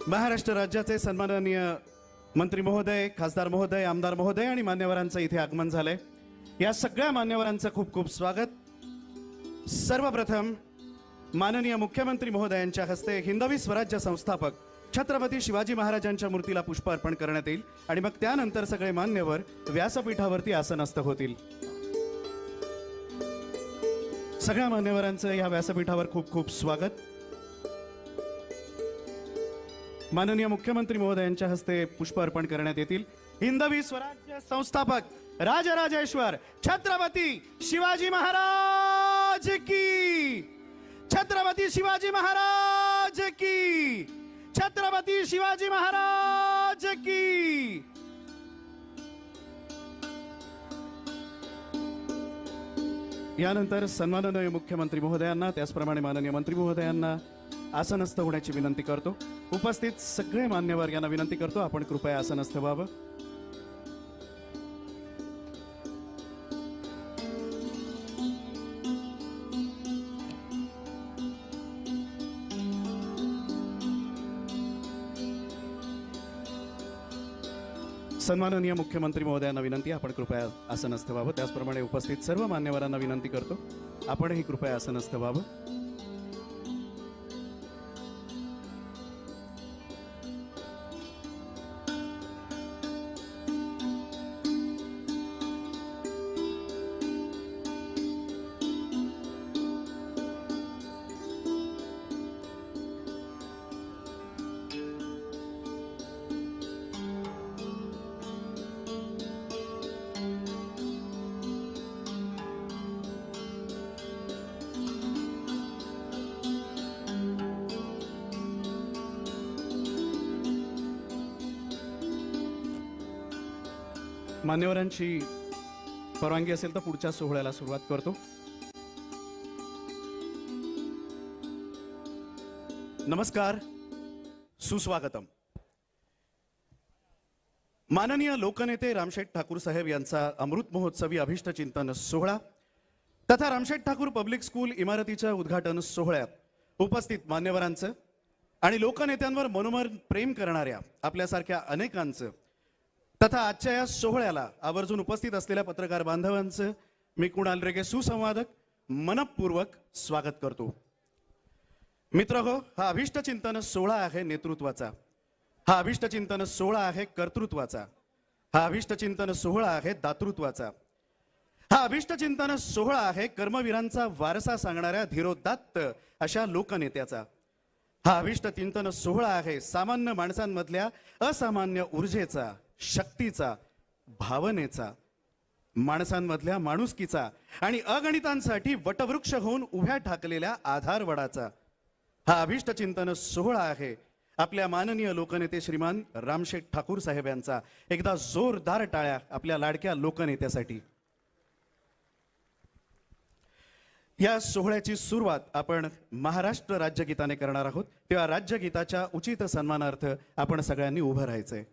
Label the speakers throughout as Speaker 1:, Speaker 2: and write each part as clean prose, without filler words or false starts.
Speaker 1: महाराष्ट्र राज्याचे सन्माननीय मंत्री महोदय, खासदार महोदय, आमदार महोदय आणि मान्यवरांचं इथे आगमन झालंय। या सगळ्या मान्यवरांचं खूप खूप स्वागत। सर्वप्रथम माननीय मुख्यमंत्री महोदयांच्या हस्ते हिंदवी स्वराज्य संस्थापक छत्रपती शिवाजी महाराजांच्या मूर्तीला पुष्प अर्पण करण्यात येईल आणि मग त्यानंतर सगळे मान्यवर व्यासपीठावरती आसनस्थ होतील। सगळ्या मान्यवरांचं या व्यासपीठावर खूप खूप स्वागत। माननीय मुख्यमंत्री महोदयांच्या हस्ते पुष्प अर्पण करण्यात येतील। हिंदवी स्वराज्य संस्थापक राजराजेश्वर छत्रपती शिवाजी महाराज की, छत्रपती शिवाजी महाराज की, छत्रपती शिवाजी महाराज की। यानंतर सन्माननीय मुख्यमंत्री महोदयांना, त्याचप्रमाणे माननीय मंत्री महोदयांना आसनस्थ होण्याची विनंती करतो। उपस्थित सगळे मान्यवर यांना विनंती करतो आपण कृपया आसनस्थ व्हावं। सन्माननीय मुख्यमंत्री महोदयांना विनंती आपण कृपया आसनस्थ व्हावं। त्याचप्रमाणे उपस्थित सर्व मान्यवरांना विनंती करतो आपणही कृपया आसनस्थ व्हावं। मान्यवरांची परवानगी असेल तर पुढच्या सोहळ्याला सुरुवात करतो। नमस्कार, सुस्वागतम। माननीय लोकनेते रामशेठ ठाकूर साहेब यांचा अमृत महोत्सवी अभिष्ट चिंतन सोहळा तथा रामशेठ ठाकूर पब्लिक स्कूल इमारतीच्या उद्घाटन सोहळ्यात उपस्थित मान्यवरांचं आणि लोकनेत्यांवर मनोमन प्रेम करणाऱ्या आपल्यासारख्या अनेकांचं तथा आजच्या या सोहळ्याला आवर्जून उपस्थित असलेल्या पत्रकार बांधवांचं मी कुणाल रेगे सुसंवादक मनपूर्वक स्वागत करतो। मित्रहो, हा अभिष्ट चिंतन सोहळा आहे नेतृत्वाचा, हा अभिष्ट चिंतन सोहळा आहे कर्तृत्वाचा, हा अभिष्ट चिंतन सोहळा आहे दातृत्वाचा, हा अभिष्ट चिंतन सोहळा आहे कर्मवीरांचा वारसा सांगणाऱ्या धीरोदात्त अशा लोकनेत्याचा, हा अभिष्ट चिंतन सोहळा आहे सामान्य माणसांमधल्या असामान्य ऊर्जेचा, शक्तीचा, भावनेचा, माणसांमधल्या माणुसकीचा आणि अगणितांसाठी वटवृक्ष होऊन उभ्या ठाकलेल्या आधारवडाचा, हा अभिष्ट चिंतन सोहळा आहे आपल्या माननीय लोकनेते श्रीमान रामशेठ ठाकूर साहेब यांचा। एकदा जोरदार टाळ्या आपल्या लाडक्या लोकनेत्यासाठी। या सोहळ्याची सुरुवात आपण महाराष्ट्र राज्यगीताने करणार आहोत, तेव्हा राज्यगीताच्या उचित सन्मानार्थ आपण सगळ्यांनी उभं राहायचंय।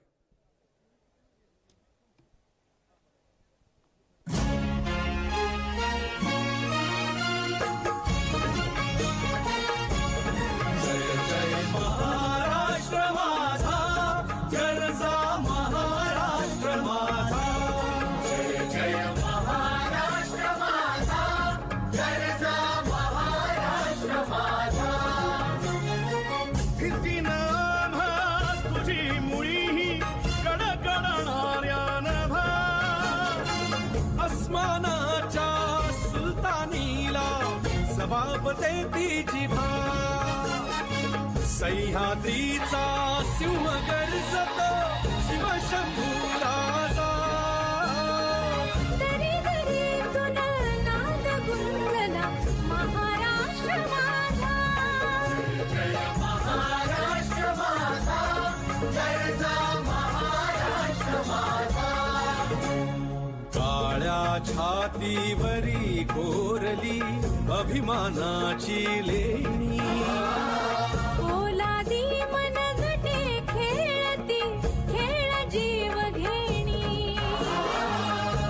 Speaker 2: सह्याद्रीचा सिंह गर्जतो शिवशंभू राजा,
Speaker 3: दरी दरीतून नाद गुंजला महाराष्ट्र माझा,
Speaker 2: जय महाराष्ट्र माझा, जय महाराष्ट्र माझा। काळ्या छातीवरी कोरली अभिमानाची लेणी,
Speaker 3: ओलादी मनगटे खेळती खेळ जीव घेणी,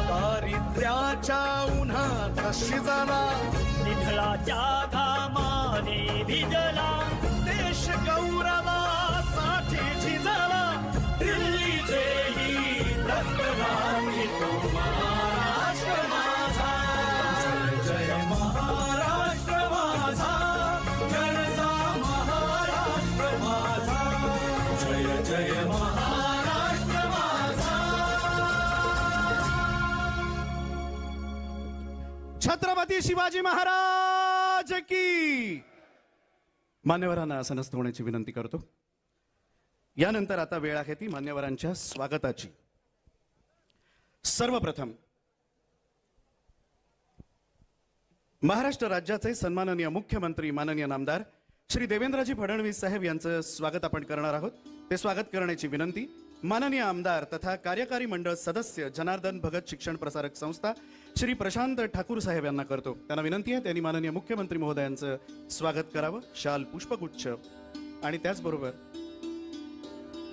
Speaker 2: दारिद्र्याच्या उन्हात शिजला निढळाच्या घामाने भिजला, देश गौरवासाठी
Speaker 1: छत्रपती शिवाजी महाराज की. मान्यवरांना आसनस्थ होण्याची विनंती करतो. यानंतर आता वेळ आहे ती मान्यवरांच्या स्वागताची. सर्वप्रथम महाराष्ट्र राज्याचे सन्माननीय मुख्यमंत्री माननीय नामदार श्री देवेंद्रजी फडणवीस साहेब यांचं स्वागत आपण करणार आहोत. ते स्वागत करण्याची विनंती माननीय आमदार तथा कार्यकारी मंडळ सदस्य जनार्दन भगत शिक्षण प्रसारक संस्था श्री प्रशांत ठाकूर साहेब यांना करतो. त्यांना विनंती आहे त्यांनी माननीय मुख्यमंत्री महोदयांचं स्वागत करावं. शाल, पुष्पगुच्छ आणि त्याचबरोबर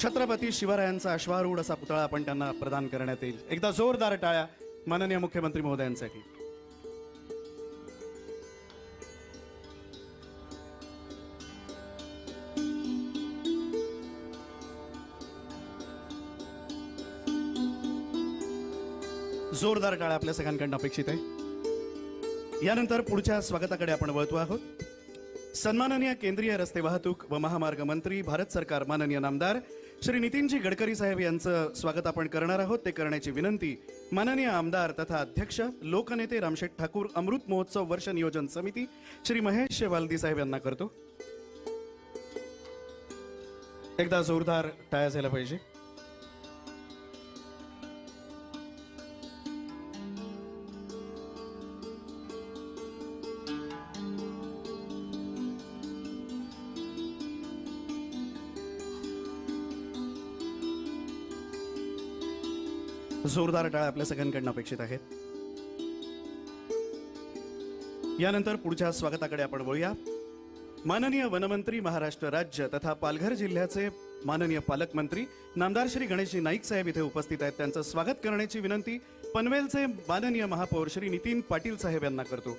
Speaker 1: छत्रपती शिवरायांचा अश्वारूढ असा पुतळा आपण त्यांना प्रदान करण्यात येईल. एकदा जोरदार टाळ्या माननीय मुख्यमंत्री महोदयांसाठी. जोरदार टाळ्या आपल्या सगळ्यांकडून अपेक्षित आहे. यानंतर पुढच्या स्वागताकडे आपण वळतो आहोत. सन्माननीय केंद्रीय रस्ते वाहतूक व महामार्ग मंत्री भारत सरकार माननीय नामदार श्री नितीनजी गडकरी साहेब यांचं स्वागत आपण करणार आहोत. ते करण्याची विनंती माननीय आमदार तथा अध्यक्ष लोकनेते रामशेठ ठाकूर अमृत महोत्सव वर्ष नियोजन समिती श्री महेश वालदी साहेब यांना करतो. एकदा जोरदार टाळ्या झाल्या पाहिजे. जोरदार टाळ्या आपल्या सगळ्यांकडून अपेक्षित आहेत. यानंतर पुढच्या स्वागताकडे आपण वळूया. माननीय वनमंत्री महाराष्ट्र राज्य तथा पालघर जिल्ह्याचे माननीय पालकमंत्री नामदार श्री गणेशजी नाईक साहेब इथे उपस्थित आहेत. त्यांचं स्वागत करण्याची विनंती पनवेलचे माननीय महापौर श्री नितीन पाटील साहेब यांना करतो.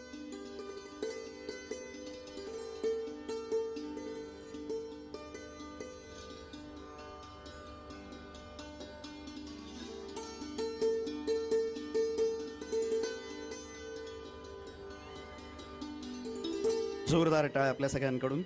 Speaker 1: जोरदार टाळ्या आपल्या सगळ्यांकडून.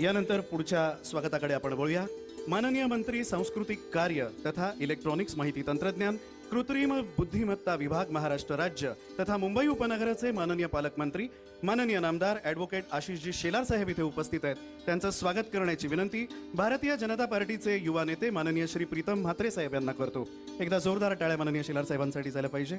Speaker 1: यानंतर पुढच्या स्वागताकडे आपण वळूया. माननीय मंत्री सांस्कृतिक कार्य तथा इलेक्ट्रॉनिक्स माहिती तंत्रज्ञान कृत्रिम बुद्धिमत्ता विभाग महाराष्ट्र राज्य तथा मुंबई उपनगराचे माननीय पालकमंत्री माननीय नामदार ॲडव्होकेट आशिषजी शेलार साहेब इथे उपस्थित आहेत. त्यांचं स्वागत करण्याची विनंती भारतीय जनता पार्टीचे युवा नेते माननीय श्री प्रीतम म्हात्रे साहेब यांना करतो. एकदा जोरदार टाळ्या माननीय शेलार साहेबांसाठी झाल्या पाहिजे.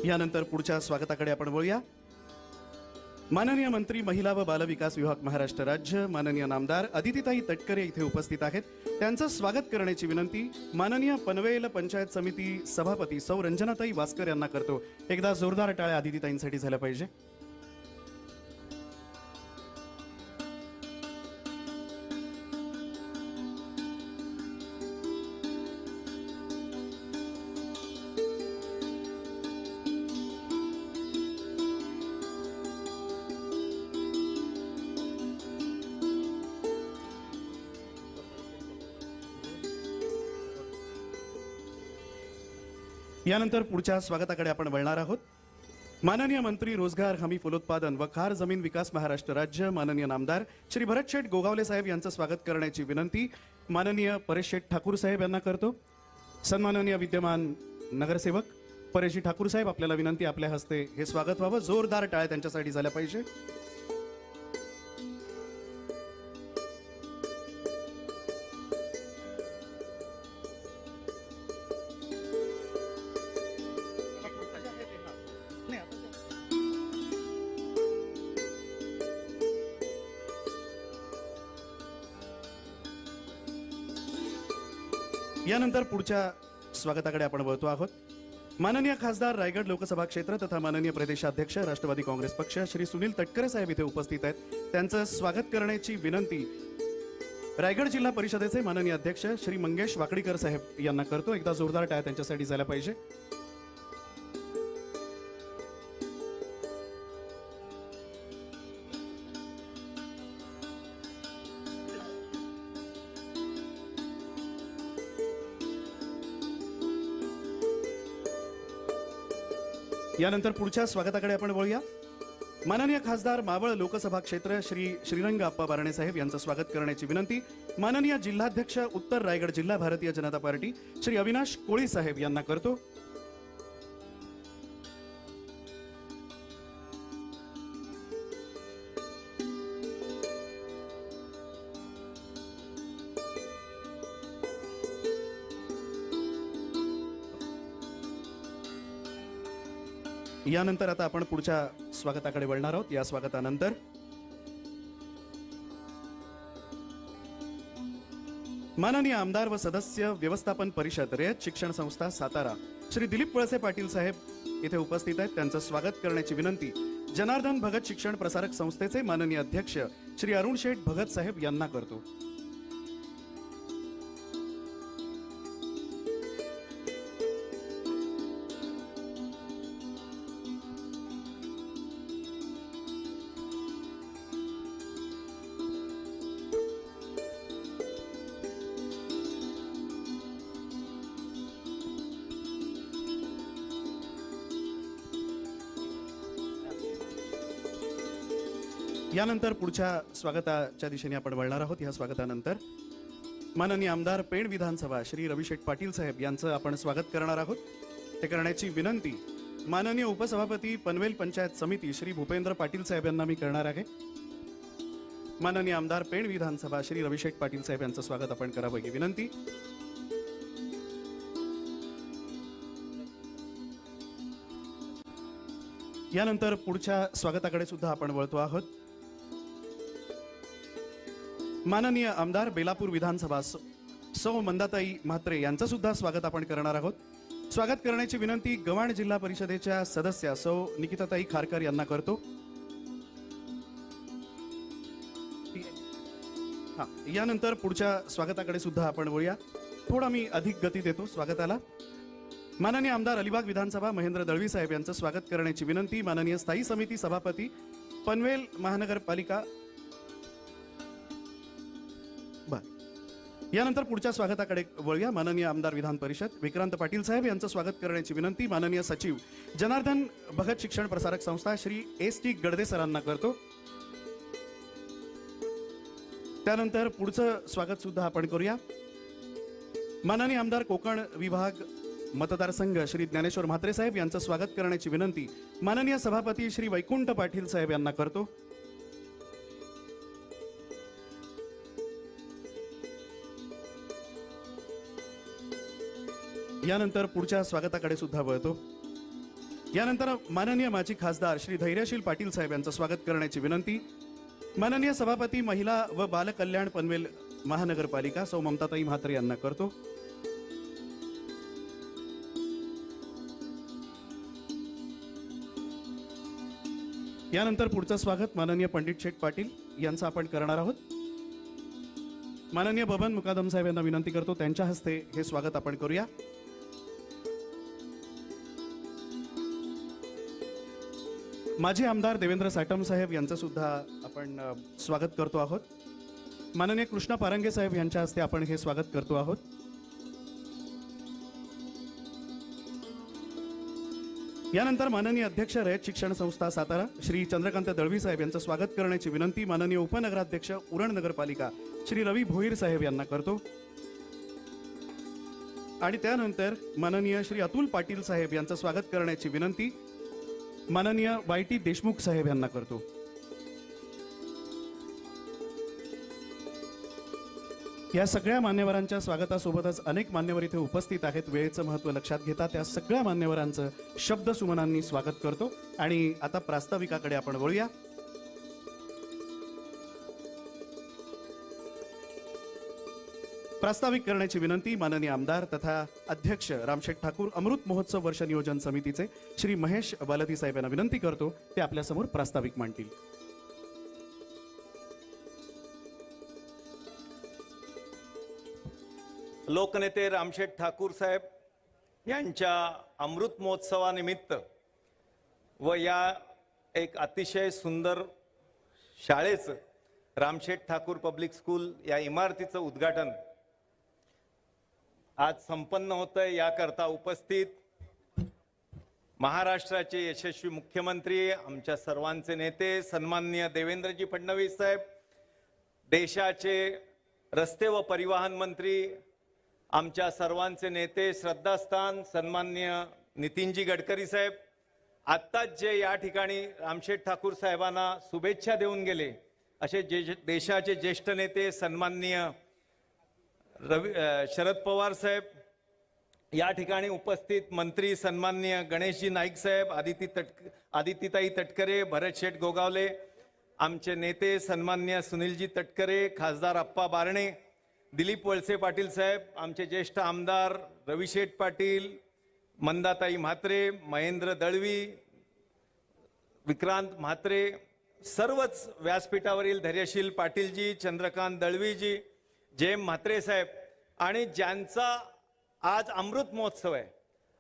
Speaker 1: यानंतर पुढच्या स्वागताकडे आपण वळूया. माननीय मंत्री महिला व बालविकास विभाग महाराष्ट्र राज्य माननीय नामदार अदितीताई तटकरे इथे उपस्थित आहेत. त्यांचं स्वागत करण्याची विनंती माननीय पनवेल पंचायत समिती सभापती सौ रंजनाताई वास्कर यांना करतो. एकदा जोरदार टाळ्या अदितीताईंसाठी झाल्या पाहिजे. यानंतर पुढच्या स्वागताकडे आपण वळणार आहोत. माननीय मंत्री रोजगार हमी फलोत्पादन व खार जमीन विकास महाराष्ट्र राज्य माननीय नामदार श्री भरतशेठ गोगावले साहेब यांचं स्वागत करण्याची विनंती माननीय परेशशेठ ठाकूर साहेब यांना करतो. सन्माननीय विद्यमान नगरसेवक परेशजी ठाकूर साहेब आपल्याला विनंती आपल्या हस्ते हे स्वागत व्हावं. जोरदार टाळ्या त्यांच्यासाठी झाल्या पाहिजे. यानंतर पुढच्या स्वागताकडे आपण वळतो आहोत. माननीय खासदार रायगड लोकसभा क्षेत्र तथा माननीय प्रदेशाध्यक्ष राष्ट्रवादी काँग्रेस पक्ष श्री सुनील तटकरे साहेब इथे उपस्थित आहेत. त्यांचं स्वागत करण्याची विनंती रायगड जिल्हा परिषदेचे माननीय अध्यक्ष श्री मंगेश वाकडीकर साहेब यांना करतो. एकदा जोरदार टाळ्या त्यांच्यासाठी झाल्या पाहिजे. यानंतर पुढच्या स्वागताकडे आपण वळूया. माननीय खासदार मावळ लोकसभा क्षेत्र श्री श्रीरंग आप्पा बारणे साहेब यांचं स्वागत करण्याची विनंती माननीय जिल्हाध्यक्ष उत्तर रायगड जिल्हा भारतीय जनता पार्टी श्री अविनाश कोळी साहेब यांना करतो. यानंतर आता आपण पुढच्या स्वागताकडे वळणार आहोत. या स्वागतानंतर माननीय आमदार व सदस्य व्यवस्थापन परिषद रयत शिक्षण संस्था सातारा श्री दिलीप वळसे पाटील साहेब इथे उपस्थित आहेत. त्यांचं स्वागत करण्याची विनंती जनार्दन भगत शिक्षण प्रसारक संस्थेचे माननीय अध्यक्ष श्री अरुण शेठ भगत साहेब यांना करतो. यानंतर पुढच्या स्वागताच्या दिशेने आपण वळणार आहोत. या स्वागतानंतर माननीय आमदार पेण विधानसभा श्री रविशेठ पाटील साहेब यांचं आपण स्वागत करणार आहोत. ते करण्याची विनंती माननीय उपसभापती पनवेल पंचायत समिती श्री भूपेंद्र पाटील साहेब यांना मी करणार आहे. माननीय आमदार पेण विधानसभा श्री रविशेठ पाटील साहेब यांचं स्वागत आपण करावं ही विनंती. यानंतर पुढच्या स्वागताकडे सुद्धा आपण वळतो आहोत. माननीय आमदार बेलापूर विधानसभा सौ मंदाताई म्हात्रे यांचं सुद्धा स्वागत आपण करणार आहोत. स्वागत करण्याची विनंती गव्हाण जिल्हा परिषदेच्या सदस्या सौ निकिताताई खारकर यांना करतो. यानंतर पुढच्या स्वागताकडे सुद्धा आपण वळूया. थोडा मी अधिक गती देतो स्वागताला. माननीय आमदार अलिबाग विधानसभा महेंद्र दळवी साहेब यांचं स्वागत करण्याची विनंती माननीय स्थायी समिती सभापती पनवेल महानगरपालिका. यानंतर पुढच्या स्वागताकडे वळूया. माननीय आमदार विधान परिषद विक्रांत पाटील साहेब यांचं स्वागत करण्याची विनंती माननीय सचिव जनार्दन भगत शिक्षण प्रसारक संस्था श्री एस.टी. गडदे सरांना करतो. त्यानंतर पुढचं स्वागत सुद्धा आपण करूया. माननीय आमदार कोकण विभाग मतदारसंघ श्री ज्ञानेश्वर म्हात्रे साहेब यांचं स्वागत करण्याची विनंती माननीय सभापती श्री वैकुंठ पाटील साहेब यांना करतो. यानंतर पुढच्या स्वागताकडे सुद्धा वळतो. यानंतर माननीय माजी खासदार श्री धैर्यशील पाटील साहेब यांचं स्वागत करण्याची विनंती माननीय सभापती महिला व बालकल्याण पनवेल महानगरपालिका सौ ममताताई म्हात्रे यांना करतो. यानंतर पुढचं स्वागत माननीय पंडित शेठ पाटील यांचं आपण करणार आहोत. माननीय बबन मुकादम साहेब यांना विनंती करतो त्यांच्या हस्ते हे स्वागत आपण करूया. माजी आमदार देवेंद्र साटम साहेब यांचं सुद्धा आपण स्वागत करतो आहोत. माननीय कृष्णा पारंगे साहेब यांच्या हस्ते आपण हे स्वागत करतो आहोत. यानंतर माननीय अध्यक्ष रयत शिक्षण संस्था सातारा श्री चंद्रकांत दळवी साहेब यांचं स्वागत करण्याची विनंती माननीय उपनगराध्यक्ष उरण नगरपालिका श्री रवी भोईर साहेब यांना करतो. आणि त्यानंतर माननीय श्री अतुल पाटील साहेब यांचं स्वागत करण्याची विनंती माननीय वाय.टी. देशमुख साहेब यांना करतो. या सगळ्या मान्यवरांच्या स्वागतासोबतच अनेक मान्यवर इथे उपस्थित आहेत. वेळेचं महत्त्व लक्षात घेता त्या सगळ्या मान्यवरांचं शब्द सुमनांनी स्वागत करतो. आणि आता प्रास्ताविकाकडे आपण वळूया. प्रास्ताविक करण्याची विनंती माननीय आमदार तथा अध्यक्ष रामशेठ ठाकूर अमृत महोत्सव वर्ष नियोजन समितीचे श्री महेश बालदी साहेब यांना विनंती करतो ते आपल्यासमोर प्रास्ताविक मांडतील.
Speaker 4: लोकनेते रामशेठ ठाकूर साहेब यांच्या अमृत महोत्सवानिमित्त व या एक अतिशय सुंदर शाळेचं रामशेठ ठाकूर पब्लिक स्कूल या इमारतीचं उद्घाटन आज संपन्न होतंय. याकरता उपस्थित महाराष्ट्राचे यशस्वी मुख्यमंत्री, आमच्या सर्वांचे नेते सन्माननीय देवेंद्रजी फडणवीस साहेब, देशाचे रस्ते व परिवहन मंत्री, आमच्या सर्वांचे नेते श्रद्धास्थान सन्माननीय नितीनजी गडकरी साहेब, आत्ताच जे या ठिकाणी रामशेठ ठाकूर साहेबांना शुभेच्छा देऊन गेले असे देशाचे ज्येष्ठ नेते सन्माननीय शरद पवार साहेब, या ठिकाणी उपस्थित मंत्री सन्माननीय गणेशजी नाईक साहेब, आदितीताई तटकरे, भरत शेठ गोगावले, आमचे नेते सन्माननीय सुनीलजी तटकरे, खासदार अप्पा बारणे, दिलीप वळसे पाटील साहेब, आमचे ज्येष्ठ आमदार रविशेठ पाटील, मंदाताई म्हात्रे, महेंद्र दळवी, विक्रांत म्हात्रे, सर्वच व्यासपीठावरील धैर्यशील पाटीलजी, चंद्रकांत दळवीजी, जेम म्हात्रे साहेब आणि ज्यांचा आज अमृत महोत्सव आहे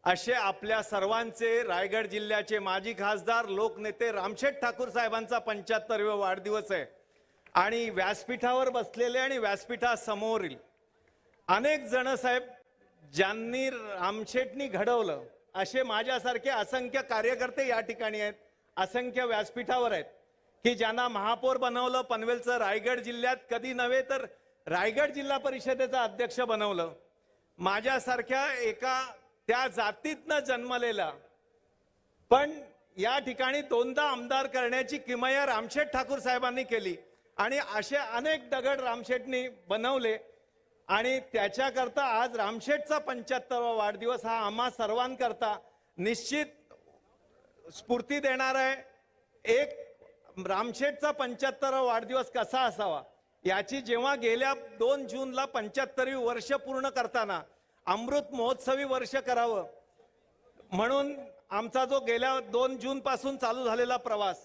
Speaker 4: असे आपल्या सर्वांचे रायगड जिल्ह्याचे माजी खासदार लोकनेते रामशेठ ठाकूर साहेबांचा 75वा वाढदिवस आहे आणि व्यासपीठावर बसलेले आणि व्यासपीठासमोरील अनेक जण साहेब ज्यांनी रामशेठनी घडवलं असे माझ्यासारखे असंख्य कार्यकर्ते या ठिकाणी आहेत, असंख्य व्यासपीठावर आहेत की ज्यांना महापौर बनवलं पनवेलचं, रायगड जिल्ह्यात कधी नव्हे तर रायगड जिल्हा परिषदेचा अध्यक्ष बनवलं, माझ्यासारख्या एका त्या जातीतनं जन्मलेला पण या ठिकाणी 2दा आमदार करण्याची किमया रामशेठ ठाकूर साहेबांनी केली आणि असे अनेक दगड रामशेठनी बनवले आणि त्याच्याकरता आज रामशेठचा 75वा वाढदिवस हा आम्हा सर्वांकरता निश्चित स्फूर्ती देणार आहे। एक रामशेठचा 75वा वाढदिवस कसा असावा याची जेव्हा गेल्या 2 जूनला 75वी वर्ष पूर्ण करताना अमृत महोत्सवी वर्ष करावं म्हणून आमचा जो गेल्या 2 जून पासून चालू झालेला प्रवास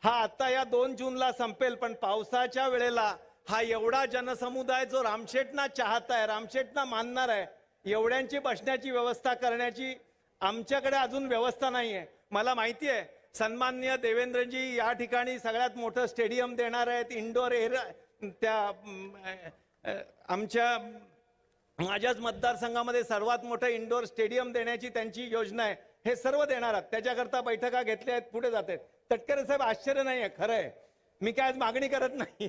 Speaker 4: हा आता या 2 जूनला संपेल, पण पावसाच्या वेळेला हा एवढा जनसमुदाय जो रामशेठना चाहत आहे, रामशेठना मानणार आहे, एवढ्यांची बसण्याची व्यवस्था करण्याची आमच्याकडे अजून व्यवस्था नाहीये। मला माहिती आहे सन्माननीय देवेंद्रजी या ठिकाणी सगळ्यात मोठं स्टेडियम देणार आहेत, इंडोर त्या आमच्या माझ्याच मतदारसंघामध्ये सर्वात मोठं इंडोर स्टेडियम देण्याची त्यांची योजना आहे, हे सर्व देणार आहेत, त्याच्याकरता बैठका घेतल्या आहेत, पुढे जात आहेत। तटकरे साहेब आश्चर्य नाही आहे, खरं आहे, मी काय मागणी करत नाही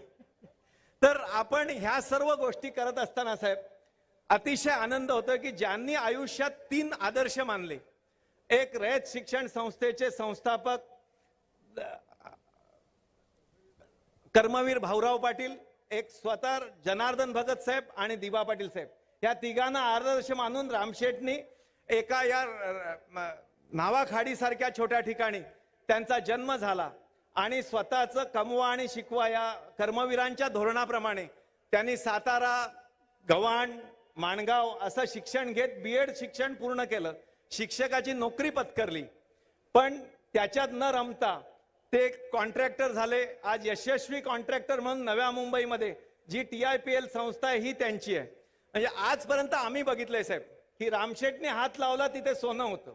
Speaker 4: तर आपण ह्या सर्व गोष्टी करत असताना साहेब अतिशय आनंद होतो की ज्यांनी आयुष्यात 3 आदर्श मानले, एक रयत शिक्षण संस्थेचे संस्थापक कर्मवीर भाऊराव पाटील, एक स्वतः जनार्दन भगत साहेब आणि दिबा पाटील साहेब, या तिघांना आदर्श मानून रामशेठनी एका या नावाखाडी सारख्या छोट्या ठिकाणी त्यांचा जन्म झाला आणि स्वतःचं कमवा आणि शिकवा या कर्मवीरांच्या धोरणाप्रमाणे त्यांनी सातारा, गव्हाण, माणगाव असं शिक्षण घेत बीएड शिक्षण पूर्ण केलं, शिक्षकाची नोकरी पत्करली, पण त्याच्यात न रमता ते कॉन्ट्रॅक्टर झाले। आज यशस्वी कॉन्ट्रॅक्टर म्हणून नव्या मुंबईमध्ये जी TIPL संस्था आहे ही त्यांची आहे। म्हणजे आजपर्यंत आम्ही बघितलंय साहेब की रामशेठने हात लावला तिथे सोनं होतं,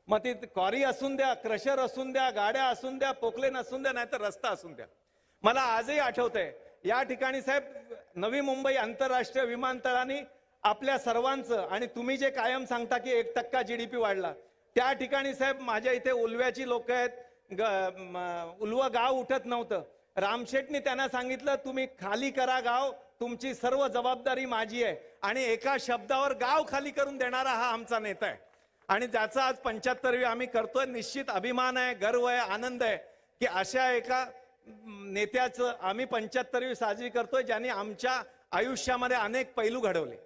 Speaker 4: मग ती क्वारी असून द्या, क्रशर असून द्या, गाड्या असून द्या, पोकलेन असून द्या, नाहीतर रस्ता असून द्या। मला आजही आठवतंय या ठिकाणी साहेब नवी मुंबई आंतरराष्ट्रीय विमानतळाने आपल्या सर्वांचं आणि तुम्ही जे कायम सांगता की 1% GDP वाढला, त्या ठिकाणी साहेब माझ्या इथे उलव्याची लोक आहेत, उलवा गाव उठत नव्हतं, रामशेठनी त्यांना सांगितलं तुम्ही खाली करा गाव, तुमची सर्व जबाबदारी माझी आहे आणि एका शब्दावर गाव खाली करून देणारा हा आमचा नेता आहे आणि त्याचा आज 75वी आम्ही करतोय। निश्चित अभिमान आहे, गर्व आहे, आनंद आहे की अशा एका नेत्याचं आम्ही 75वी साजरी करतोय ज्यांनी आमच्या आयुष्यामध्ये अनेक पैलू घडवले।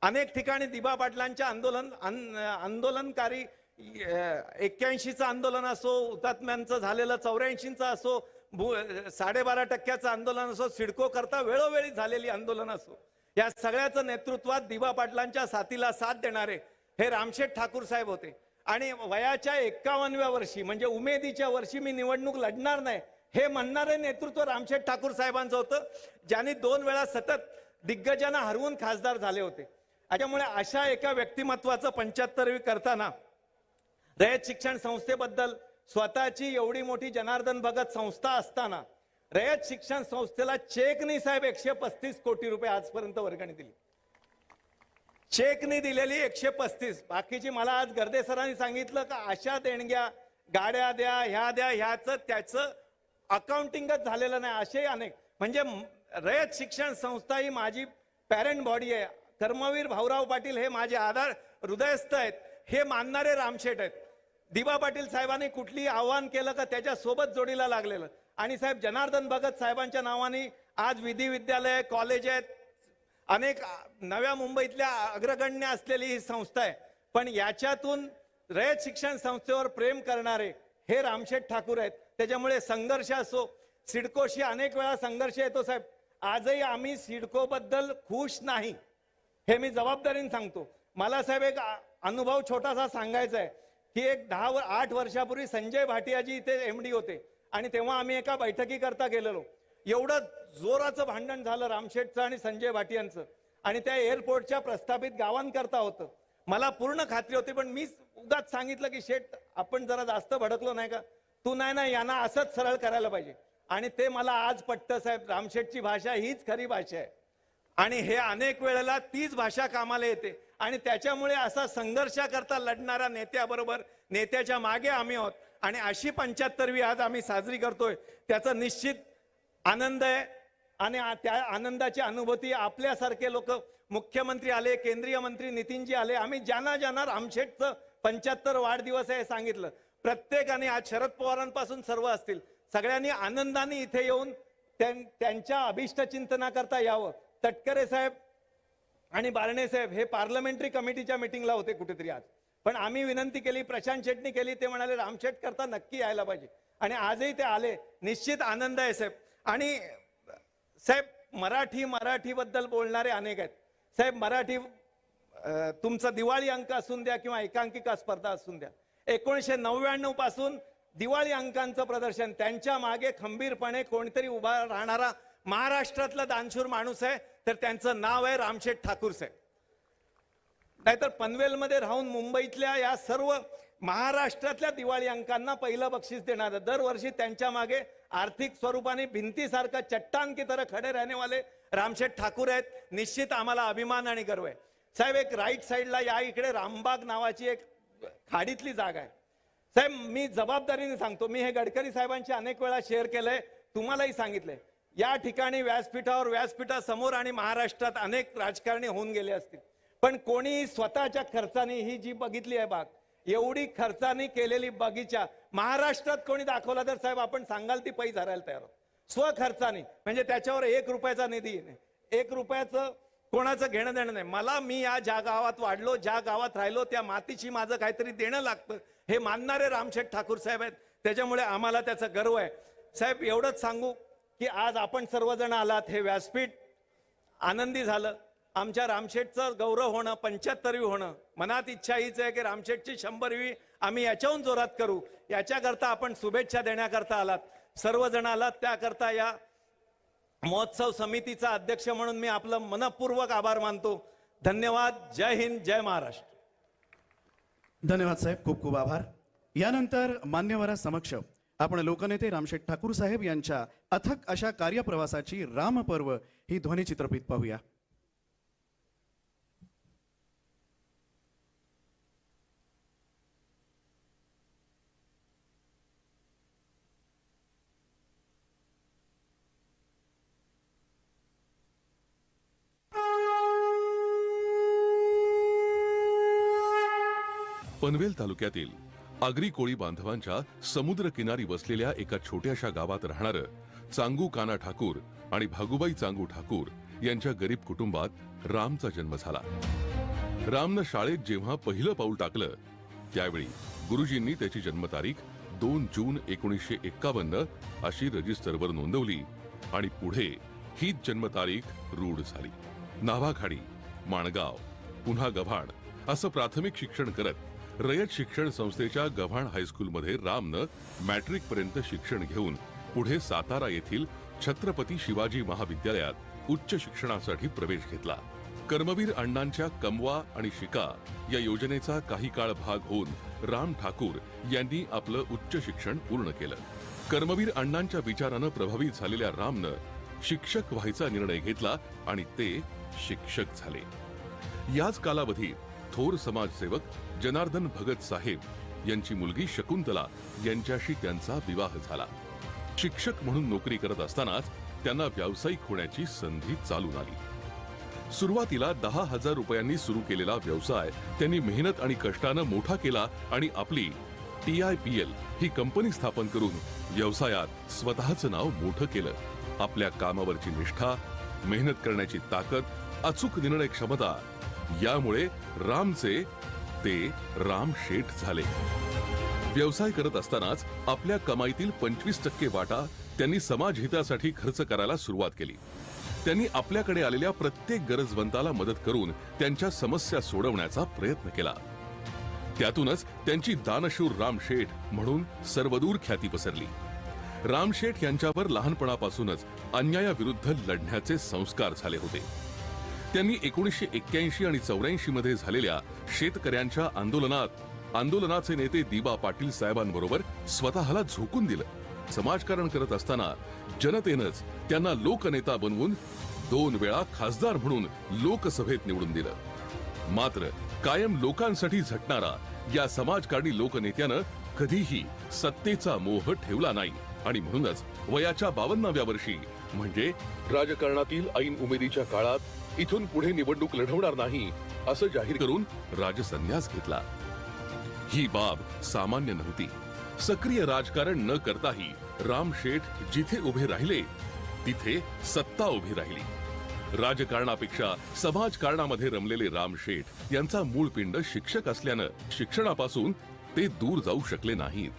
Speaker 4: अनेक ठिकाणी दिबा पाटलांच्या आंदोलनकारी 81चं आंदोलन असो, हुतात्म्यांचं झालेलं 84चं असो, 12.5% आंदोलन असो, सिडको करता वेळोवेळी झालेली आंदोलन असो, या सगळ्याचं नेतृत्वात दिबा पाटलांच्या साथीला साथ देणारे हे रामशेठ ठाकूर साहेब होते आणि वयाच्या 51व्या वर्षी म्हणजे उमेदीच्या वर्षी मी निवडणूक लढणार नाही हे म्हणणारे नेतृत्व रामशेठ ठाकूर साहेबांचं होतं, ज्यांनी 2 वेळा सतत दिग्गजांना हरवून खासदार झाले होते। त्यामुळे अशा एका व्यक्तिमत्वाचं 75वी करताना रयत शिक्षण संस्थेबद्दल स्वतःची एवढी मोठी जनार्दन भगत संस्था असताना रयत शिक्षण संस्थेला चेकनी साहेब 135 कोटी रुपये आजपर्यंत वर्गणी दिली। चेकनी दिलेली 135, बाकीची मला आज गर्दे सरांनी सांगितलं का अशा देणग्या, गाड्या द्या, ह्या द्या, ह्याचं त्याचं अकाउंटिंगच झालेलं नाही. असे अनेक, म्हणजे रयत शिक्षण संस्था ही माझी पॅरेंट बॉडी आहे. कर्मवीर भाऊराव पाटील हे माझे आधार हृदयस्थ आहेत, हे मानणारे रामशेठ आहेत. दिबा पाटील साहेबांनी कुठलीही आव्हान केलं का त्याच्या सोबत जोडीला लागलेलं. आणि साहेब जनार्दन भगत साहेबांच्या नावाने आज विधी विद्यालय, कॉलेज आहेत, अनेक नव्या मुंबईतल्या अग्रगण्य असलेली ही संस्था आहे. पण याच्यातून रयत शिक्षण संस्थेवर प्रेम करणारे हे रामशेठ ठाकूर आहेत. त्याच्यामुळे संघर्ष असो, सिडकोशी अनेक वेळा संघर्ष येतो साहेब. आजही आम्ही सिडको बद्दल खुश नाही, हे मी जबाबदारीने सांगतो. मला साहेब एक अनुभव छोटासा सांगायचा आहे की एक 8 वर्षापूर्वी संजय भाटियाजी इथे एमडी होते आणि तेव्हा आम्ही एका बैठकीकरता गेलेलो. एवढं जोराचं भांडण झालं रामशेठचं आणि संजय भाटियांचं, आणि त्या एअरपोर्टच्या प्रस्थापित गावांकरता होतं. मला पूर्ण खात्री होती, पण मी उगाच सांगितलं की शेठ आपण जरा जास्त भडकलो नाही का, तू नाही यांना असंच सरळ करायला पाहिजे. आणि ते मला आज पटतं साहेब, रामशेठची भाषा हीच खरी भाषा आहे आणि हे अनेक वेळेला तीच भाषा कामाला येते. आणि त्याच्यामुळे असा संघर्षाकरता लढणाऱ्या नेत्याबरोबर, नेत्याच्या मागे आम्ही आहोत. आणि अशी 75वी आज आम्ही साजरी करतोय, त्याचा निश्चित आनंद आहे. आणि त्या आनंदाची अनुभूती आपल्यासारखे लोक, मुख्यमंत्री आले, केंद्रीय मंत्री नितीनजी आले, आम्ही ज्यांना ज्यांना रामशेठचं 75 वाढदिवस आहे सांगितलं, प्रत्येकाने आज शरद पवारांपासून सर्व असतील, सगळ्यांनी आनंदाने इथे येऊन त्यांच्या अभिष्ट चिंतनाकरता यावं. तटकरे साहेब आणि बारणे साहेब हे पार्लमेंटरी कमिटीच्या मिटिंगला होते कुठेतरी आज, पण आम्ही विनंती केली, प्रशांत शेट्टी केली, ते म्हणाले रामशेठ करता नक्की यायला पाहिजे. आणि आजही ते आले. निश्चित आनंद आहे साहेब. आणि साहेब मराठी बद्दल बोलणारे अनेक आहेत साहेब. मराठी तुमचा दिवाळी अंक असून द्या किंवा एकांकिका स्पर्धा असून द्या, 1999 पासून दिवाळी अंकांचं प्रदर्शन, त्यांच्या मागे खंबीरपणे कोणतरी उभा राहणारा महाराष्ट्रातला दानशूर माणूस आहे, तर त्यांचं नाव आहे रामशेठ ठाकूर साहेब. नाहीतर पनवेलमध्ये राहून मुंबईतल्या या सर्व महाराष्ट्रातल्या दिवाळी अंकांना पहिलं बक्षीस देणार. दरवर्षी त्यांच्या मागे आर्थिक स्वरूपाने भिंतीसारखं चट्टान की तरह खडे रहने वाले रामशेठ ठाकूर आहेत. निश्चित आम्हाला अभिमान आणि गर्व आहे साहेब. एक राईट साईडला या इकडे रामबाग नावाची एक खाडीतली जागा आहे साहेब. मी जबाबदारीने सांगतो, मी हे गडकरी साहेबांशी अनेक वेळा शेअर केलंय, तुम्हालाही सांगितलंय. या ठिकाणी व्यासपीठासमोर आणि महाराष्ट्रात अनेक राजकारणी होऊन गेले असतील, पण कोणी स्वतःच्या खर्चाने ही जी बघितली आहे बाग, एवढी खर्चाने केलेली बगीचा महाराष्ट्रात कोणी दाखवला तर साहेब आपण सांगाल ती पैस हरायला तयार आहोत. स्वखर्चाने, म्हणजे त्याच्यावर 1 रुपयाचा निधी नाही, 1 रुपयाचं कोणाचं घेणं देणं नाही. मी ज्या गावात वाढलो, ज्या गावात राहिलो, त्या मातीशी माझं काहीतरी देणं लागतं, हे मानणारे रामशेठ ठाकूर साहेब आहेत. त्याच्यामुळे आम्हाला त्याचा गर्व आहे साहेब. एवढंच सांगू की आज आपण सर्वजण आलात, हे व्यासपीठ आनंदी झालं. आमच्या रामशेठचं गौरव होणं, 75वी होणं, मनात इच्छा हीच आहे की रामशेठची 100वी आम्ही याच्याहून जोरात करू. याच्याकरता आपण शुभेच्छा देण्याकरता आलात, सर्वजण आलात, त्याकरता या महोत्सव समितीचा अध्यक्ष म्हणून मी आपलं मनपूर्वक आभार मानतो. धन्यवाद. जय हिंद, जय महाराष्ट्र.
Speaker 1: धन्यवाद साहेब, खूप खूप आभार. यानंतर मान्यवरांसमक्ष आपण लोकनेते रामशेठ ठाकूर साहेब यांच्या अथक अशा कार्यप्रवासाची रामपर्व ही ध्वनिचित्रफीत पाहूया.
Speaker 5: पनवेल तालुक्यातील आगरी कोळी बांधवांच्या समुद्र किनारी वसलेल्या एका छोट्याशा गावात राहणारं चांगू काना ठाकूर आणि भागुबाई चांगू ठाकूर यांच्या गरीब कुटुंबात रामचा जन्म झाला. रामनं शाळेत जेव्हा पहिलं पाऊल टाकलं त्यावेळी गुरुजींनी त्याची जन्मतारीख 2 जून 1951 अशी रजिस्टरवर नोंदवली आणि पुढे हीच जन्मतारीख रूढ झाली. नावाखाडी, माणगाव, पुन्हा गव्हाण असं प्राथमिक शिक्षण करत रयत शिक्षण संस्थेच्या गव्हाण हायस्कूलमध्ये रामनं मॅट्रिक पर्यंत शिक्षण घेऊन पुढे सातारा येथील छत्रपती शिवाजी महाविद्यालयात उच्च शिक्षणासाठी प्रवेश घेतला. कर्मवीर अण्णांच्या कमवा आणि शिका या योजनेचा काही काळ भाग होऊन राम ठाकूर यांनी आपलं उच्च शिक्षण पूर्ण केलं. कर्मवीर अण्णांच्या विचारानं प्रभावित झालेल्या रामनं शिक्षक व्हायचा निर्णय घेतला आणि ते शिक्षक झाले. याच कालावधीत थोर समाजसेवक जनार्दन भगत साहेब यांची मुलगी शकुंतला यांच्याशी त्यांचा विवाह झाला. शिक्षक म्हणून नोकरी करत असतानाच त्यांना व्यावसायिक होण्याची संधी चालून आली. सुरुवातीला 10,000 रुपयांनी सुरू केलेला व्यवसाय त्यांनी मेहनत आणि कष्टानं मोठा केला आणि आपली TIPL ही कंपनी स्थापन करून व्यवसायात स्वतःचं नाव मोठं केलं. आपल्या कामावरची निष्ठा, मेहनत करण्याची ताकद, अचूक निर्णय क्षमता यामुळे रामचे ते राम शेठ झाले. व्यवसाय करत असतानाच आपल्या कमाईतील 25% वाटा त्यांनी समाज हितासाठी खर्च करायला सुरुवात केली. त्यांनी आपल्याकडे आलेल्या प्रत्येक गरजवंताला मदत करून त्यांच्या समस्या सोडवण्याचा प्रयत्न केला. त्यातूनच त्यांची दानशूर रामशेठ म्हणून सर्वदूर ख्याती पसरली. रामशेठ यांच्यावर लहानपणापासूनच अन्यायाविरुद्ध लढण्याचे संस्कार झाले होते. त्यांनी 1981 आणि 84 मध्ये झालेल्या शेतकऱ्यांच्या आंदोलनाचे नेते दिबा पाटील साहेबांबरोबर स्वतःला झोकून दिलं. समाजकारण करत असताना जनतेनंच त्यांना लोकनेता बनवून 2 वेळा खासदार म्हणून लोकसभेत निवडून दिलं. मात्र कायम लोकांसाठी झटणारा या समाजकारणी लोकनेत्यानं कधीही सत्तेचा मोह ठेवला नाही आणि म्हणूनच वयाच्या 52व्या वर्षी म्हणजे राजकारणातील ऐन उमेदीच्या काळात इथून पुढे निवडणूक लढवणार नाही असं जाहीर करून राजसन्यास घेतला. ही बाब सामान्य नव्हती. सक्रिय राजकारण न करताही रामशेठ जिथे उभे राहिले तिथे सत्ता उभी राहिली. राजकारणापेक्षा समाजकारणामध्ये रमलेले रामशेठ यांचा मूळ पिंड शिक्षक असल्यानं शिक्षणापासून ते दूर जाऊ शकले नाहीत.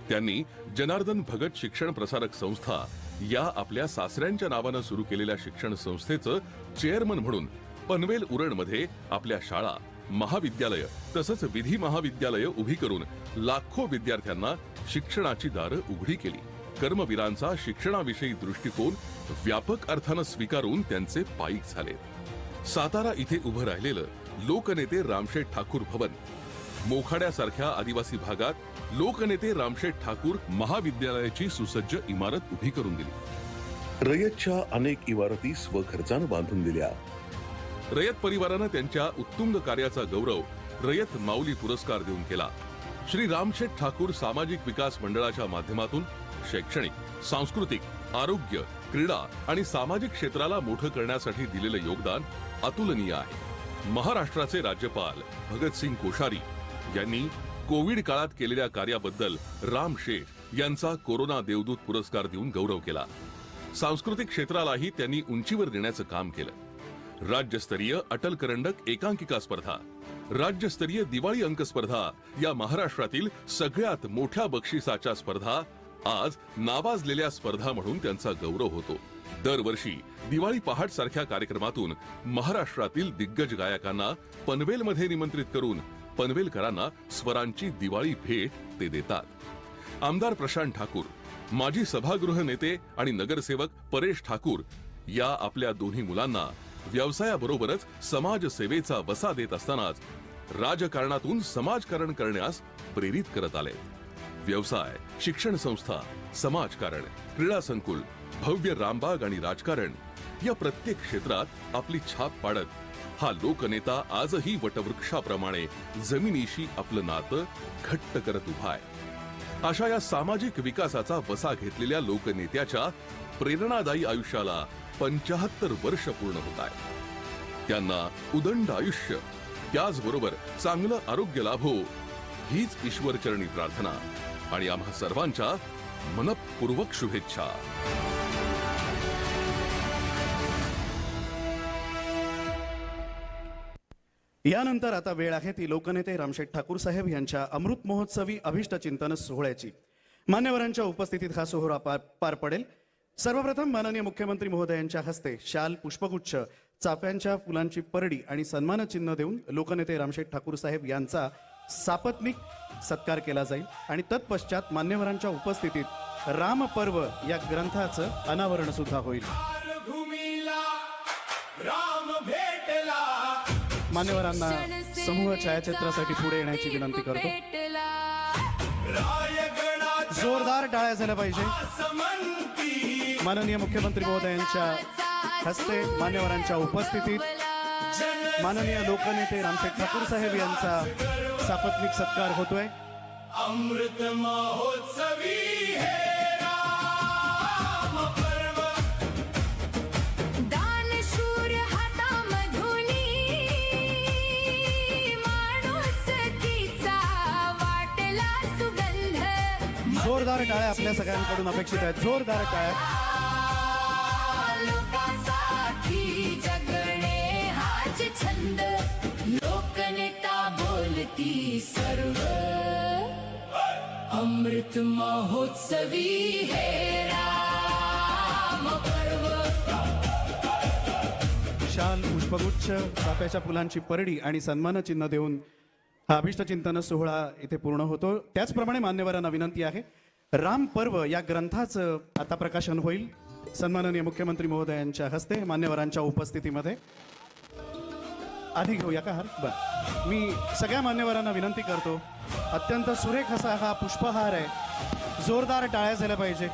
Speaker 5: त्यांनी जनार्दन भगत शिक्षण प्रसारक संस्था या आपल्या सासऱ्यांच्या नावानं सुरू केलेल्या शिक्षण संस्थेचं चेअरमन म्हणून पनवेल उरणमध्ये आपल्या शाळा, महाविद्यालय तसंच विधी महाविद्यालय उभी करून लाखो विद्यार्थ्यांना शिक्षणाची दारं उघडी केली. कर्मवीरांचा शिक्षणाविषयी दृष्टिकोन व्यापक अर्थानं स्वीकारून त्यांचे पायीक झाले. सातारा इथे उभं राहिलेलं लोकनेते रामशेठ ठाकूर भवन, मोखाड्यासारख्या आदिवासी भागात लोकनेते रामशेठ ठाकूर महाविद्यालयाची सुसज्ज इमारत उभी करून दिली.
Speaker 6: रयतच्या अनेक इमारती स्वखर्चानं बांधून दिल्या.
Speaker 5: रयत परिवारानं त्यांच्या उत्तुंग कार्याचा गौरव रयत माऊली पुरस्कार देऊन केला. श्री रामशेठ ठाकूर सामाजिक विकास मंडळाच्या माध्यमातून शैक्षणिक, सांस्कृतिक, आरोग्य, क्रीडा आणि सामाजिक क्षेत्राला मोठं करण्यासाठी दिलेलं योगदान अतुलनीय आहे. महाराष्ट्राचे राज्यपाल भगतसिंग कोश्यारी यांनी कोविड काळात केलेल्या कार्याबद्दल रामशेठ यांचा कोरोना देवदूत पुरस्कार देऊन गौरव केला. सांस्कृतिक क्षेत्रालाही त्यांनी उंचीवर नेण्याचं काम केलं. राज्यस्तरीय अटल करंडक एकांकिका स्पर्धा, राज्यस्तरीय दिवाळी अंक स्पर्धा या महाराष्ट्रातील सगळ्यात मोठ्या बक्षिसाच्या स्पर्धा आज नावाजलेल्या स्पर्धा म्हणून त्यांचा गौरव होतो. दरवर्षी दिवाळी पहाट सारख्या कार्यक्रमातून महाराष्ट्रातील दिग्गज गायकांना पनवेलमध्ये निमंत्रित करून पनवेलकरांना स्वरांची दिवाळी भेट ते देतात. आमदार प्रशांत ठाकूर, माजी सभागृह नेते आणि नगरसेवक परेश ठाकूर या आपल्या दोन्ही मुलांना व्यवसायाबरोबरच समाजसेवेचा वसा देत असतानाच राजकारणातून समाजकारण करण्यास प्रेरित करत आले. व्यवसाय, शिक्षण संस्था, समाजकारण, क्रीडा संकुल, भव्य रामबाग आणि राजकारण या प्रत्येक क्षेत्रात आपली छाप पाडत हा लोकनेता आजही वटवृक्षाप्रमाणे जमिनीशी आपलं नातं घट्ट करत उभा आहे. अशा या सामाजिक विकासाचा वसा घेतलेल्या लोकनेत्याच्या प्रेरणादायी आयुष्याला 75 वर्ष पूर्ण होत आहे. त्यांना उदंड आयुष्य, त्याचबरोबर चांगलं आरोग्य लाभो हीच ईश्वरचरणी प्रार्थना आणि आम्हा सर्वांच्या मनपूर्वक शुभेच्छा.
Speaker 1: यानंतर आता वेळ आहे ती लोकनेते रामशेठ ठाकूर साहेब यांच्या अमृत महोत्सवी अभिष्ट चिंतन सोहळ्याची. मान्यवरांच्या उपस्थितीत हा सोहळा पार पडेल. सर्वप्रथम माननीय मुख्यमंत्री महोदयांच्या हस्ते शाल, पुष्पगुच्छ, चाफ्यांच्या फुलांची परडी आणि सन्मानचिन्ह देऊन लोकनेते रामशेठ ठाकूर साहेब यांचा सापत्निक सत्कार केला जाईल आणि तत्पश्चात मान्यवरांच्या उपस्थितीत रामपर्व या ग्रंथाचं अनावरण सुद्धा होईल.
Speaker 2: भूमीला राम भेटला.
Speaker 1: मान्यवरांना समूह छायाचित्रासाठी पुढे येण्याची विनंती करतो.
Speaker 2: रायगडाच्या
Speaker 1: जोरदार टाळ्या झाल्या पाहिजे.
Speaker 2: समंती
Speaker 1: माननीय मुख्यमंत्री महोदयांच्या हस्ते मान्यवरांच्या उपस्थितीत माननीय लोकनेते रामशेठ ठाकूर साहेब यांचा सापत्निक सत्कार होतोय.
Speaker 2: अमृत महोत्सवी हे राम पर्व
Speaker 3: दानशूर हातामधुनी माणुसकीचा वाटला सुगंध.
Speaker 1: जोरदार टाळ्या आपल्या सगळ्यांकडून अपेक्षित आहेत. जोरदार टाळ्या.
Speaker 3: लोकांसाठी जगणे हाच छंद. लोकनेता बोलती सर्व. अमृत महोत्सवी हे राम पर्व.
Speaker 1: शाल, पुष्पगुच्छ, चाफ्याच्या फुलांची परडी आणि सन्मान चिन्ह देऊन हा अभिष्टचिंतन सोहळा इथे पूर्ण होतो. त्याचप्रमाणे मान्यवरांना विनंती आहे, राम पर्व या ग्रंथाचं आता प्रकाशन होईल सन्माननीय मुख्यमंत्री महोदयांच्या हस्ते मान्यवरांच्या उपस्थितीमध्ये. आधी घेऊया का हार? बरं, मी सगळ्या मान्यवरांना विनंती करतो, अत्यंत सुरेख असा हा पुष्पहार आहे. जोरदार टाळ्या झाल्या पाहिजे.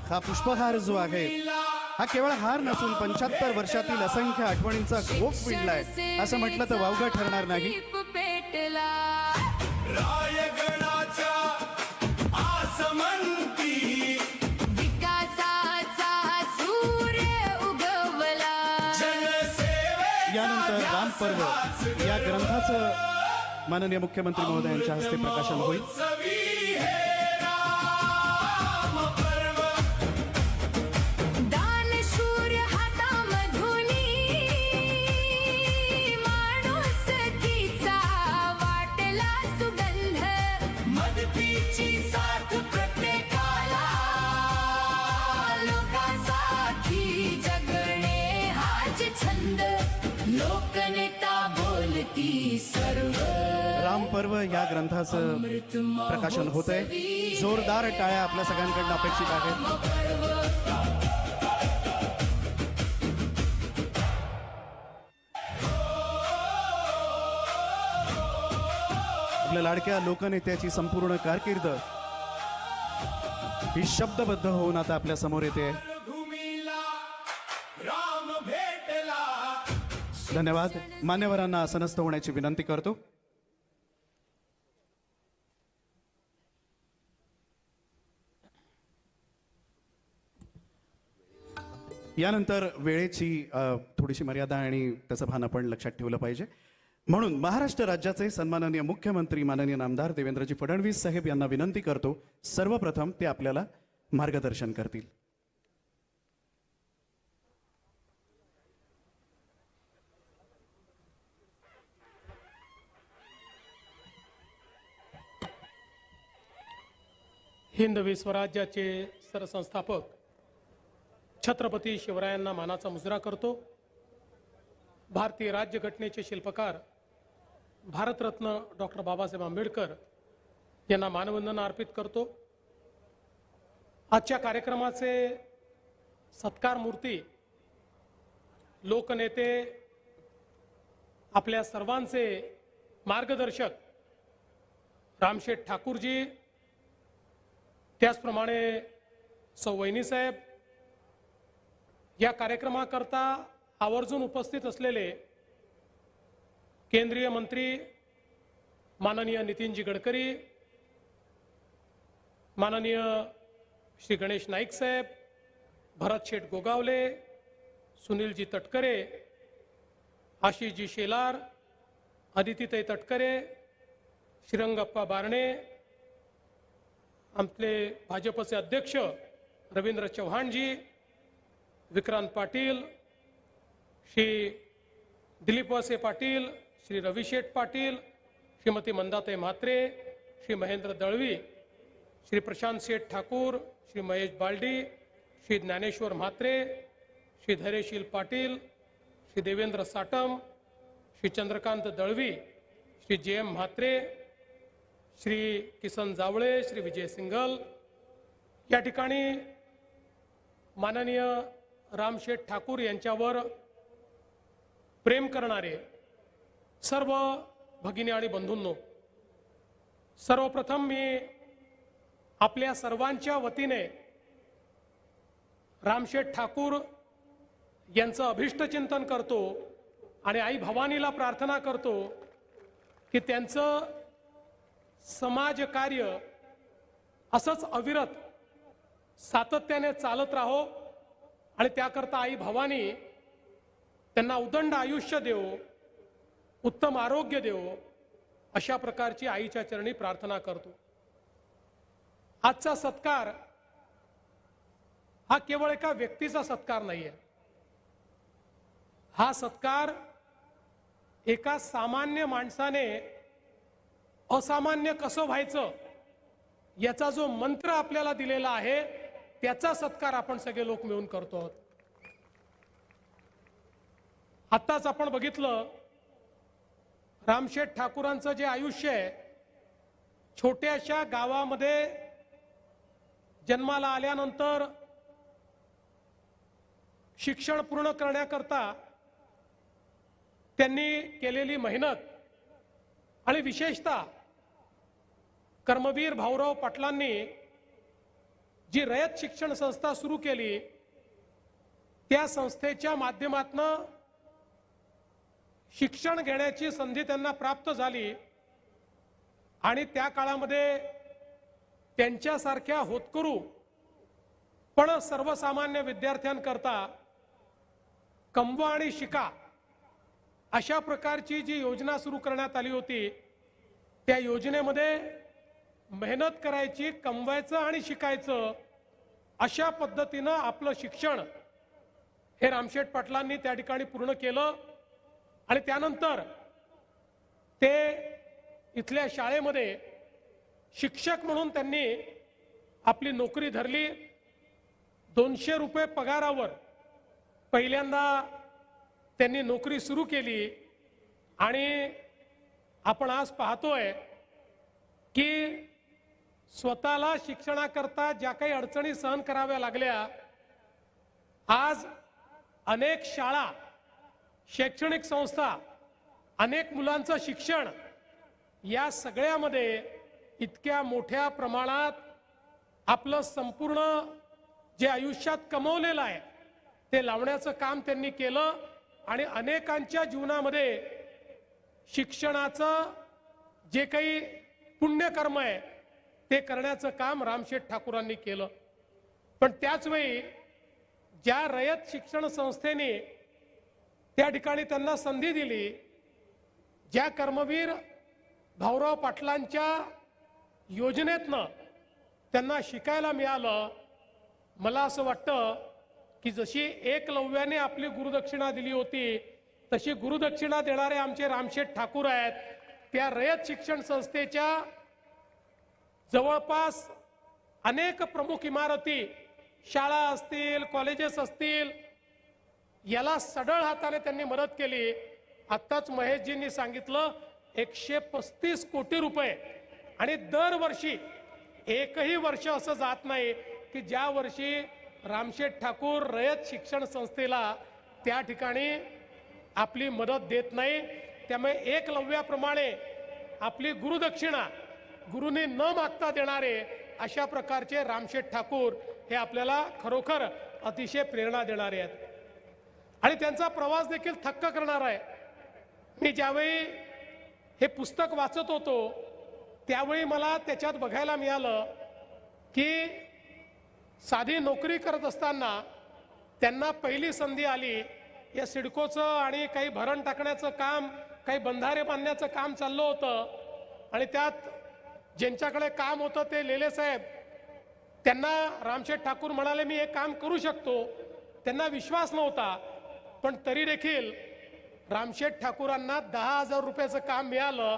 Speaker 1: हा पुष्पहार जो आहे हा केवळ हार नसून 75 वर्षातील असंख्य आठवणींचा गोप विणलाय असं म्हटलं तर वावगं ठरणार नाही.
Speaker 3: दीप पेटला.
Speaker 2: रायगडाच्या आसमंती
Speaker 3: विकासाचा सूर्य उगवला.
Speaker 2: जनसेवे
Speaker 1: यानंतर राम पर्व या ग्रंथाचं माननीय मुख्यमंत्री महोदयांच्या हस्ते प्रकाशन होईल.
Speaker 2: महोत्सवी हे राम पर्व
Speaker 3: दानशूर हातामधुनी माणुसकीचा वाटला सुगंध.
Speaker 2: मदतीची साथ प्रत्येकाला
Speaker 3: लोकांसाठी जगणे हाच छंद. लोकनेता बोलती सर्व.
Speaker 1: राम पर्व या ग्रंथाचं प्रकाशन होतंय. जोरदार टाळ्या आपल्या सगळ्यांकडनं अपेक्षित आहेत. आपल्या लाडक्या लोकनेत्याची संपूर्ण कारकीर्द ही शब्दबद्ध होऊन आता आपल्या समोर येते.
Speaker 2: भूमीला राम भेटला.
Speaker 1: धन्यवाद. मान्यवरांना आसनस्थ होण्याची विनंती करतो. यानंतर वेळेची थोडीशी मर्यादा आणि त्याचं भान आपण लक्षात ठेवलं पाहिजे. म्हणून महाराष्ट्र राज्याचे सन्माननीय मुख्यमंत्री माननीय नामदार देवेंद्रजी फडणवीस साहेब यांना विनंती करतो, सर्वप्रथम ते आपल्याला मार्गदर्शन करतील.
Speaker 7: हिंदवी स्वराज्याचे सरसंस्थापक छत्रपती शिवरायांना मानाचा मुजरा करतो. भारतीय राज्यघटनेचे शिल्पकार भारतरत्न डॉक्टर बाबासाहेब आंबेडकर यांना मानवंदना अर्पित करतो. आजच्या कार्यक्रमाचे सत्कार मूर्ती लोकनेते, आपल्या सर्वांचे मार्गदर्शक रामशेठ ठाकूरजी, त्याचप्रमाणे सौ वहिनीसाहेब, या कार्यक्रमाकरता आवर्जून उपस्थित असलेले केंद्रीय मंत्री माननीय नितीनजी गडकरी, माननीय श्री गणेश नाईक साहेब, भरत शेठ गोगावले, सुनीलजी तटकरे, आशिषजी शेलार, अदितीताई तटकरे, श्रीरंगप्पा बारणे, आपले भाजपचे अध्यक्ष रवींद्र चव्हाणजी, विक्रांत पाटील, श्री दिलीप वळसे पाटील, श्री रविशेठ पाटील, श्रीमती मंदाताई म्हात्रे, श्री महेंद्र दळवी, श्री प्रशांत शेठ ठाकूर, श्री महेश बालडी, श्री ज्ञानेश्वर म्हात्रे, श्री धैर्यशील पाटील, श्री देवेंद्र साटम, श्री चंद्रकांत दळवी, श्री जे एम म्हात्रे, श्री किसन जावळे, श्री विजय सिंगल, या ठिकाणी माननीय रामशेठ ठाकूर यांच्यावर प्रेम करणारे सर्व भगिनी आणि बंधूंनो, सर्वप्रथम मी आपल्या सर्वांच्या वतीने रामशेठ ठाकूर यांचं अभिष्टचिंतन करतो आणि आई भवानीला प्रार्थना करतो की त्यांचं समाजकार्य असंच अविरत सातत्याने चालत राहो आणि त्याकरता आई भवानी त्यांना उदंड आयुष्य देवो, उत्तम आरोग्य देवो, अशा प्रकारची आईच्या चरणी प्रार्थना करतो. आजचा सत्कार हा केवळ एका व्यक्तीचा सत्कार नाहीये. हा सत्कार एका सामान्य माणसाने असामान्य कसं व्हायचं याचा जो मंत्र आपल्याला दिलेला आहे त्याचा सत्कार आपण सगळे लोक मिळून करतो आहोत. आत्ताच आपण बघितलं रामशेठ ठाकूरांचं जे आयुष्य आहे, छोट्याशा गावामध्ये जन्माला आल्यानंतर शिक्षण पूर्ण करण्याकरता त्यांनी केलेली मेहनत आणि विशेषतः कर्मवीर भाऊराव पाटलांनी जी रयत शिक्षण संस्था सुरू केली त्या संस्थेच्या माध्यमातून शिक्षण घेण्याची संधी त्यांना प्राप्त झाली आणि त्या काळामध्ये त्यांच्यासारख्या होतकरू पण सर्वसामान्य विद्यार्थ्यांकरता कमवा आणि शिका अशा प्रकारची जी योजना सुरू करण्यात आली होती त्या योजनेमध्ये मेहनत करायची, कमवायचं आणि शिकायचं अशा पद्धतीनं आपलं शिक्षण हे रामशेठ पाटलांनी त्या ठिकाणी पूर्ण केलं आणि त्यानंतर ते इथल्या शाळेमध्ये शिक्षक म्हणून त्यांनी आपली नोकरी धरली. 200 रुपये पगारावर पहिल्यांदा त्यांनी नोकरी सुरू केली आणि आपण आज पाहतोय की स्वतःला शिक्षणाकरता ज्या काही अडचणी सहन कराव्या लागल्या, आज अनेक शाळा, शैक्षणिक संस्था, अनेक मुलांचं शिक्षण या सगळ्यामध्ये इतक्या मोठ्या प्रमाणात आपलं संपूर्ण जे आयुष्यात कमवलेलं आहे ते लावण्याचं काम त्यांनी केलं आणि अनेकांच्या जीवनामध्ये शिक्षणाचं जे काही पुण्यकर्म आहे ते करण्याचं काम रामशेठ ठाकूरांनी केलं. पण त्याच वेळी ज्या रयत शिक्षण संस्थेने त्या ठिकाणी त्यांना संधी दिली, ज्या कर्मवीर भाऊराव पाटलांच्या योजनेतनं त्यांना शिकायला मिळालं, मला असं वाटतं की जशी एकलव्याने आपली गुरुदक्षिणा दिली होती तशी गुरुदक्षिणा देणारे आमचे रामशेठ ठाकूर आहेत. त्या रयत शिक्षण संस्थेच्या जवळपास अनेक प्रमुख इमारती, शाळा असतील, कॉलेजेस असतील, याला सढळ हाताने त्यांनी मदत केली. आत्ताच महेशजींनी सांगितलं 135 कोटी रुपये आणि दरवर्षी एकही वर्ष असं जात नाही की ज्या वर्षी रामशेठ ठाकूर रयत शिक्षण संस्थेला त्या ठिकाणी आपली मदत देत नाही. त्यामुळे एकलव्याप्रमाणे आपली गुरुदक्षिणा गुरुने न मागता देणारे अशा प्रकारचे रामशेठ ठाकूर हे आपल्याला खरोखर अतिशय प्रेरणा देणारे आहेत आणि त्यांचा प्रवास देखील थक्क करणारा आहे. मी ज्यावेळी हे पुस्तक वाचत होतो त्यावेळी मला त्याच्यात बघायला मिळालं की साधी नोकरी करत असताना त्यांना पहिली संधी आली. या सिडकोचं आणि काही भरण टाकण्याचं काम, काही बंधारे बांधण्याचं काम चाललं होतं आणि त्यात ज्यांच्याकडे काम होतं ते लेले साहेब, त्यांना रामशेठ ठाकूर म्हणाले मी हे काम करू शकतो. त्यांना विश्वास नव्हता पण तरी देखील रामशेठ ठाकूरांना 10,000 रुपयाचं काम मिळालं.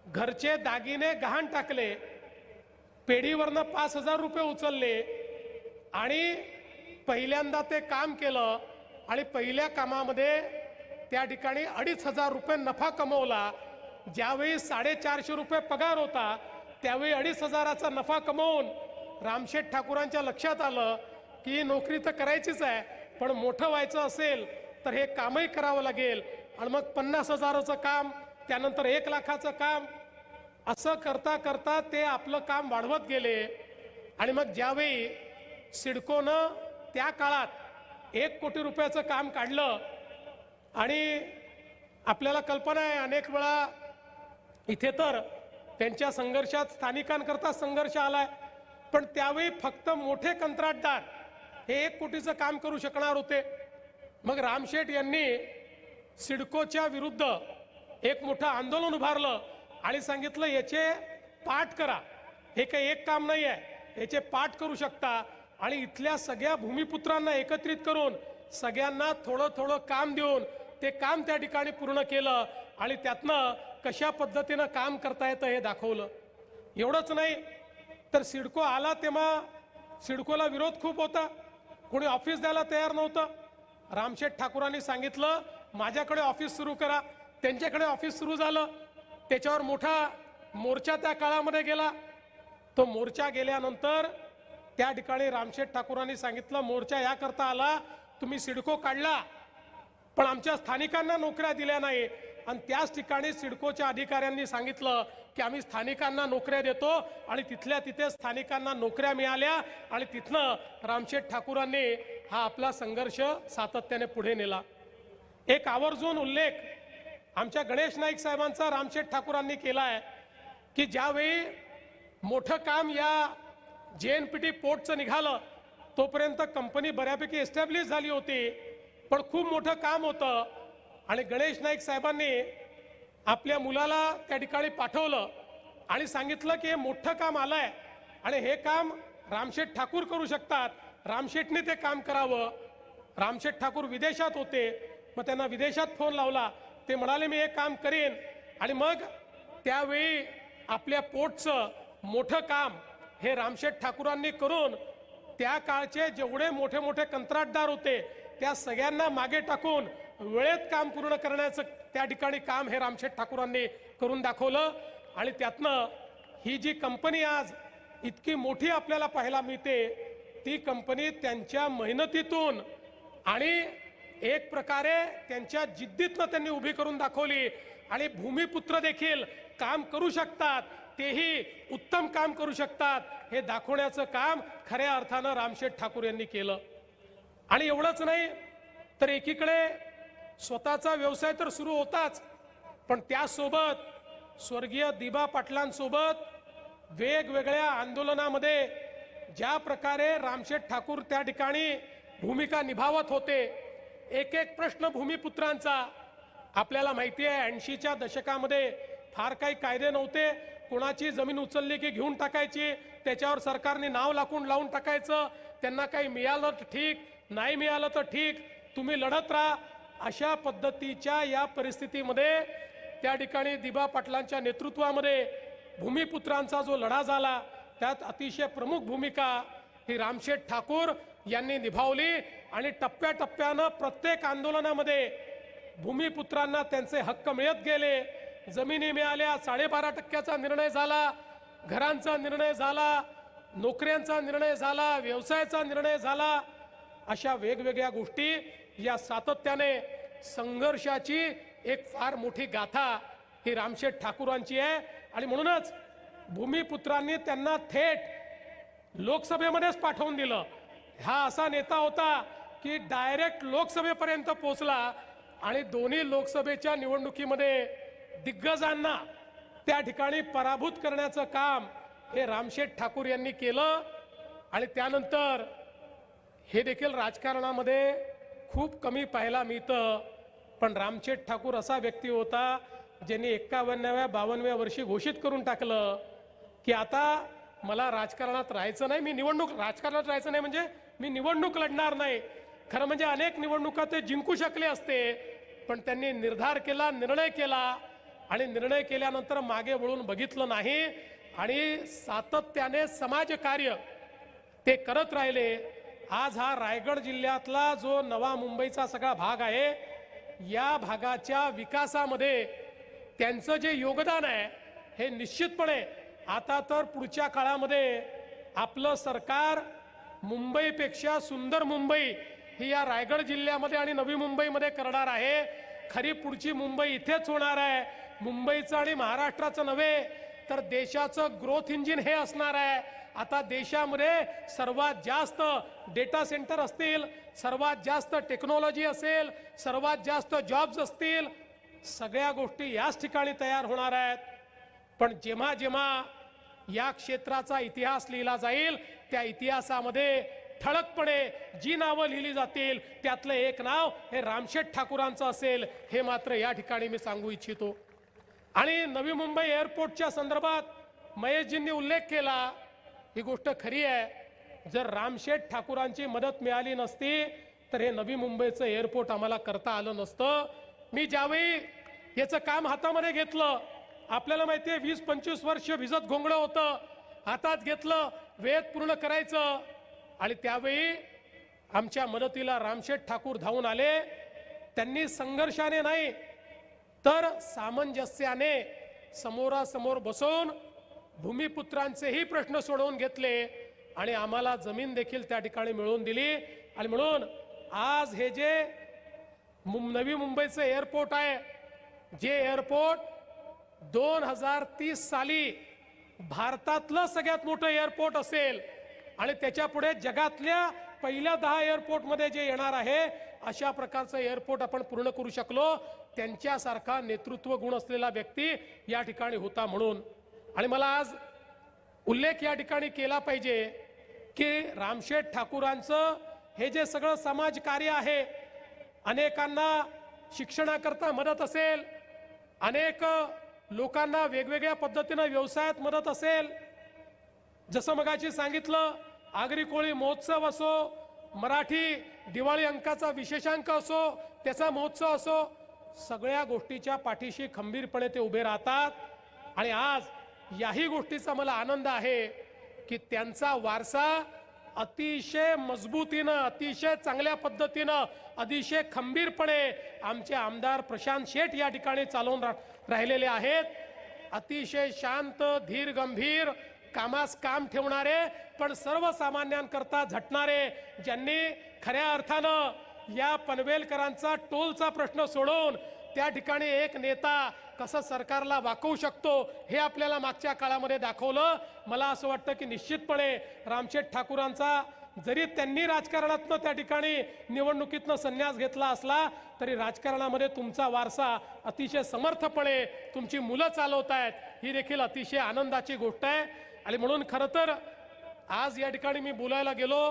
Speaker 7: घरचे दागिने गहाण टाकले, पेढीवरनं 5,000 रुपये उचलले आणि पहिल्यांदा ते काम केलं आणि पहिल्या कामामध्ये त्या ठिकाणी 2,500 रुपये नफा कमवला. ज्यावेळी 450 रुपये पगार होता त्यावेळी 2,500चा नफा कमवून रामशेठ ठाकूरांच्या लक्षात आलं की नोकरी तर करायचीच आहे पण मोठं व्हायचं असेल तर हे कामही करावं लागेल. आणि मग 50,000चं काम, त्यानंतर 1 लाखाचं काम, असं करता करता ते आपलं काम वाढवत गेले. आणि मग ज्यावेळी सिडकोनं त्या काळात 1 कोटी रुपयाचं काम काढलं आणि आपल्याला कल्पना आहे अनेक वेळा इथे तर त्यांच्या संघर्षात स्थानिकांकरता संघर्ष आलाय, पण त्यावेळी फक्त मोठे कंत्राटदार हे 1 कोटीचं काम करू शकणार होते. मग रामशेठ यांनी सिडकोच्या विरुद्ध एक मोठं आंदोलन उभारलं आणि सांगितलं याचे पाठ करा, हे काही एक काम नाही आहे, याचे पाठ करू शकता. आणि इथल्या सगळ्या भूमिपुत्रांना एकत्रित करून सगळ्यांना थोडं थोडं काम देऊन ते काम त्या ठिकाणी पूर्ण केलं आणि त्यातनं कशा पद्धतीनं काम करता येतं हे दाखवलं. एवढंच नाही तर सिडको आला तेव्हा सिडकोला विरोध खूप होता, कोणी ऑफिस द्यायला तयार नव्हतं. रामशेठ ठाकूरांनी सांगितलं माझ्याकडे ऑफिस सुरू करा. त्यांच्याकडे ऑफिस सुरू झालं, त्याच्यावर मोठा मोर्चा त्या काळामध्ये गेला. तो मोर्चा गेल्यानंतर त्या ठिकाणी रामशेठ ठाकूरांनी सांगितलं मोर्चा याकरता आला, तुम्ही सिडको काढला पण आमच्या स्थानिकांना नोकऱ्या दिल्या नाही. आणि त्याच ठिकाणी सिडकोच्या अधिकाऱ्यांनी सांगितलं की आम्ही स्थानिकांना नोकऱ्या देतो आणि तिथल्या तिथे स्थानिकांना नोकऱ्या मिळाल्या आणि तिथनं रामशेठ ठाकूरांनी हा आपला संघर्ष सातत्याने पुढे नेला. एक आवर्जून उल्लेख आमच्या गणेश नाईक साहेबांचा रामशेठ ठाकूरांनी केला आहे की ज्यावेळी मोठं काम या JNPT पोर्टचं निघालं तोपर्यंत कंपनी बऱ्यापैकी एस्टॅब्लिश झाली होती, पण खूप मोठं काम होतं आणि गणेश नाईक साहेबांनी आपल्या मुलाला त्या ठिकाणी पाठवलं आणि सांगितलं की हे मोठं काम आलंय आणि हे काम रामशेठ ठाकूर करू शकतात, रामशेठने ते काम करावं. रामशेठ ठाकूर विदेशात होते, मग त्यांना विदेशात फोन लावला, ते म्हणाले मी हे काम करीन. आणि मग त्यावेळी आपल्या पोर्टचं मोठं काम हे रामशेठ ठाकूरांनी करून त्या काळचे जेवढे मोठे मोठे कंत्राटदार होते त्या सगळ्यांना मागे टाकून वेळेत काम पूर्ण करण्याचं त्या ठिकाणी काम हे रामशेठ ठाकूरांनी करून दाखवलं. आणि त्यातनं ही जी कंपनी आज इतकी मोठी आपल्याला पाहायला मिळते ती कंपनी त्यांच्या मेहनतीतून आणि एक प्रकारे त्यांच्या जिद्दीतनं त्यांनी उभी करून दाखवली. आणि भूमिपुत्र देखील काम करू शकतात, तेही उत्तम काम करू शकतात हे दाखवण्याचं काम खऱ्या अर्थानं रामशेठ ठाकूर यांनी केलं. आणि एवढंच नाही तर एकीकडे स्वतःचा व्यवसाय तर सुरू होताच, पण त्यासोबत स्वर्गीय दिबा पाटलांसोबत वेगवेगळ्या आंदोलनामध्ये ज्या प्रकारे रामशेठ ठाकूर त्या ठिकाणी भूमिका निभावत होते, एक एक प्रश्न भूमिपुत्रांचा आपल्याला माहिती आहे 80च्या दशकामध्ये फार काही कायदे नव्हते. कोणाची जमीन उचलली की घेऊन टाकायची, त्याच्यावर सरकारने नाव लावून टाकायचं, त्यांना काही मिळालं तर ठीक, नाही मिळालं तर ठीक, तुम्ही लढत राहा. अशा पद्धतीच्या या परिस्थितीमध्ये त्या ठिकाणी दिबा पाटलांच्या नेतृत्वामध्ये भूमिपुत्रांचा जो लढा झाला त्यात अतिशय प्रमुख भूमिका ही रामशेठ ठाकूर यांनी निभावली. आणि टप्प्याटप्प्यानं प्रत्येक आंदोलनामध्ये भूमिपुत्रांना त्यांचे हक्क मिळत गेले. जमिनी मिळाल्या, 12.5% निर्णय झाला, घरांचा निर्णय झाला, नोकऱ्यांचा निर्णय झाला, व्यवसायाचा निर्णय झाला. अशा वेगवेगळ्या गोष्टी या सातत्याने संघर्षाची एक फार मोठी गाथा ही रामशेठ ठाकूरांची आहे. आणि म्हणूनच भूमिपुत्रांनी त्यांना थेट लोकसभेमध्येच पाठवून दिलं. हा असा नेता होता की डायरेक्ट लोकसभेपर्यंत पोहोचला आणि दोन्ही लोकसभेच्या निवडणुकीमध्ये दिग्गजांना त्या ठिकाणी पराभूत करण्याचं काम हे रामशेठ ठाकूर यांनी केलं. आणि त्यानंतर हे देखील राजकारणामध्ये खूप कमी पाहायला मिळतं, पण रामशेठ ठाकूर असा व्यक्ती होता ज्यांनी 51व्या 52व्या वर्षी घोषित करून टाकलं की आता मला राजकारणात राहायचं नाही, मी राजकारणात राहायचं नाही म्हणजे मी निवडणूक लढणार नाही. खरं म्हणजे अनेक निवडणुका ते जिंकू शकले असते, पण त्यांनी निर्धार केला, निर्णय केला आणि निर्णय केल्यानंतर मागे वळून बघितलं नाही आणि सातत्याने समाजकार्य ते करत राहिले. आज हा रायगड जिल्ह्यातला जो नवा मुंबईचा सगळा भाग आहे, या भागाच्या विकासामध्ये त्यांचं जे योगदान आहे हे निश्चितपणे आता तर पुढच्या काळामध्ये आपलं सरकार मुंबईपेक्षा सुंदर मुंबई ही या रायगड जिल्ह्यामध्ये आणि नवी मुंबईमध्ये करणार आहे. खरी पुढची मुंबई इथेच होणार आहे. मुंबईचं आणि महाराष्ट्राचं नव्हे तर देशाचं ग्रोथ इंजिन हे असणार आहे. आता देशामध्ये सर्वात जास्त डेटा सेंटर असतील, सर्वात जास्त टेक्नॉलॉजी असेल, सर्वात जास्त जॉब्स असतील, सगळ्या गोष्टी याच ठिकाणी तयार होणार आहेत. पण जेव्हा जेव्हा या क्षेत्राचा इतिहास लिहिला जाईल त्या इतिहासामध्ये ठळकपणे जी नावं लिहिली जातील त्यातलं एक नाव हे रामशेठ ठाकूरांचं असेल, हे मात्र या ठिकाणी मी सांगू इच्छितो. आणि नवी मुंबई एअरपोर्टच्या संदर्भात महेशजींनी उल्लेख केला, ही गोष्ट खरी आहे. जर रामशेठ ठाकूरांची मदत मिळाली नसती तर हे नवी मुंबईचं एअरपोर्ट आम्हाला करता आलं नसतं. मी ज्यावेळी याचं काम हातामध्ये घेतलं, आपल्याला माहिती आहे 20-25 वर्ष भिजत घोंगडं होतं, हातात घेतलं, वेद पूर्ण करायचं. आणि त्यावेळी आमच्या मदतीला रामशेठ ठाकूर धावून आले. त्यांनी संघर्षाने नाही तर सामंजस्याने समोरासमोर बसून भूमिपुत्रांचेही प्रश्न सोडवून घेतले आणि आम्हाला जमीन देखील त्या ठिकाणी मिळवून दिली. आणि म्हणून आज हे जे नवी मुंबईचं एअरपोर्ट आहे, जे एअरपोर्ट 2030 साली भारतातलं सगळ्यात मोठं एअरपोर्ट असेल आणि त्याच्या पुढे जगातल्या पहिल्या 10 एअरपोर्टमध्ये जे येणार आहे अशा प्रकारचं एअरपोर्ट आपण पूर्ण करू शकलो, त्यांच्यासारखा नेतृत्व गुण असलेला व्यक्ती या ठिकाणी होता म्हणून. आणि मला आज उल्लेख या ठिकाणी केला पाहिजे की रामशेठ ठाकूरांचं हे जे सगळं समाजकार्य आहे, अनेकांना शिक्षणाकरता मदत असेल, अनेक लोकांना वेगवेगळ्या पद्धतीनं व्यवसायात मदत असेल, जसं मगाशी सांगितलं आगरी कोळी महोत्सव असो, मराठी दिवाळी अंकाचा विशेषांक असो, त्याचा महोत्सव असो, सगळ्या गोष्टीच्या पाठीशी खंबीरपणे ते उभे राहतात. आणि आज याही गोष्टीचा मला आनंद आहे की त्यांचा वारसा अतिशय मजबूतीनं, अतिशय चांगल्या पद्धतीनं, अतिशय खंबीरपणे आमचे आमदार प्रशांत शेठ या ठिकाणी चालवून राहिलेले आहेत. अतिशय शांत, धीर, गंभीर, कामास काम ठेवणारे पण सर्वसामान्यांकरता झटणारे, ज्यांनी खऱ्या अर्थानं या पनवेलकरांचा टोलचा प्रश्न सोडवून त्या ठिकाणी एक नेता कसं सरकारला वाकवू शकतो हे आपल्याला मागच्या काळामध्ये दाखवलं. मला असं वाटतं की निश्चितपणे रामशेठ ठाकूरांचा जरी त्यांनी राजकारणातनं त्या ठिकाणी निवडणुकीतनं संन्यास घेतला असला तरी राजकारणामध्ये तुमचा वारसा अतिशय समर्थपणे तुमची मुलं चालवतायत, ही देखील अतिशय आनंदाची गोष्ट आहे. आणि म्हणून खरं तर आज या ठिकाणी मी बोलायला गेलो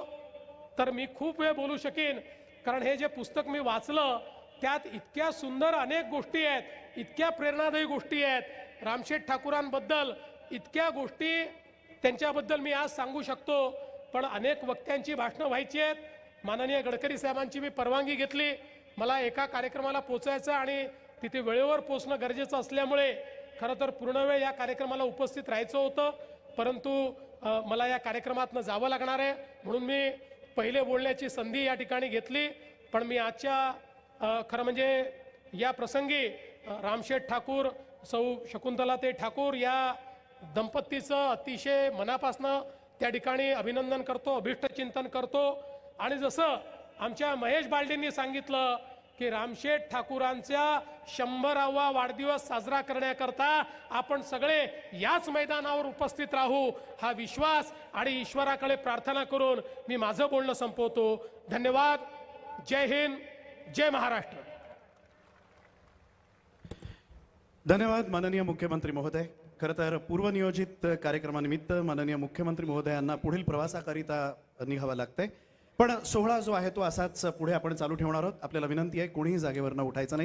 Speaker 7: तर मी खूप वेळ बोलू शकीन, कारण हे जे पुस्तक मी वाचलं त्यात इतक्या सुंदर अनेक गोष्टी आहेत, इतक्या प्रेरणादायी गोष्टी आहेत. रामशेठ ठाकूरांबद्दल इतक्या गोष्टी त्यांच्याबद्दल मी आज सांगू शकतो, पण अनेक वक्त्यांची भाषणं व्हायची आहेत. माननीय गडकरी साहेबांची मी परवानगी घेतली, मला एका कार्यक्रमाला पोचायचं आणि तिथे वेळेवर पोचणं गरजेचं असल्यामुळे खरं तर पूर्ण वेळ या कार्यक्रमाला उपस्थित राहायचं होतं, परंतु मला या कार्यक्रमातनं जावं लागणार आहे म्हणून मी पहिले बोलण्याची संधी या ठिकाणी घेतली. पण मी आजच्या खरं म्हणजे या प्रसंगी रामशेठ ठाकूर, सौ शकुंतलाताई ठाकूर या दंपतीचं अतिशय मनापासनं त्या ठिकाणी अभिनंदन करतो, अभिष्टचिंतन करतो. आणि जसं आमच्या महेश बालदींनी सांगितलं की रामशेठ ठाकूरांचा 100वा वाढदिवस साजरा करण्याकरता आपण सगळे याच मैदानावर उपस्थित राहू, हा विश्वास आणि ईश्वराकडे प्रार्थना करून मी माझं बोलणं संपवतो. धन्यवाद. जय हिंद, जय महाराष्ट्र.
Speaker 1: धन्यवाद माननीय मुख्यमंत्री महोदय. खरं तर पूर्वनियोजित कार्यक्रमानिमित्त माननीय मुख्यमंत्री महोदयांना पुढील प्रवासाकरिता निघावं लागतंय, पण सोहळा जो आहे तो असाच पुढे आपण चालू ठेवणार आहोत. आपल्याला विनंती आहे कोणीही जागेवर न उठायचं नाही.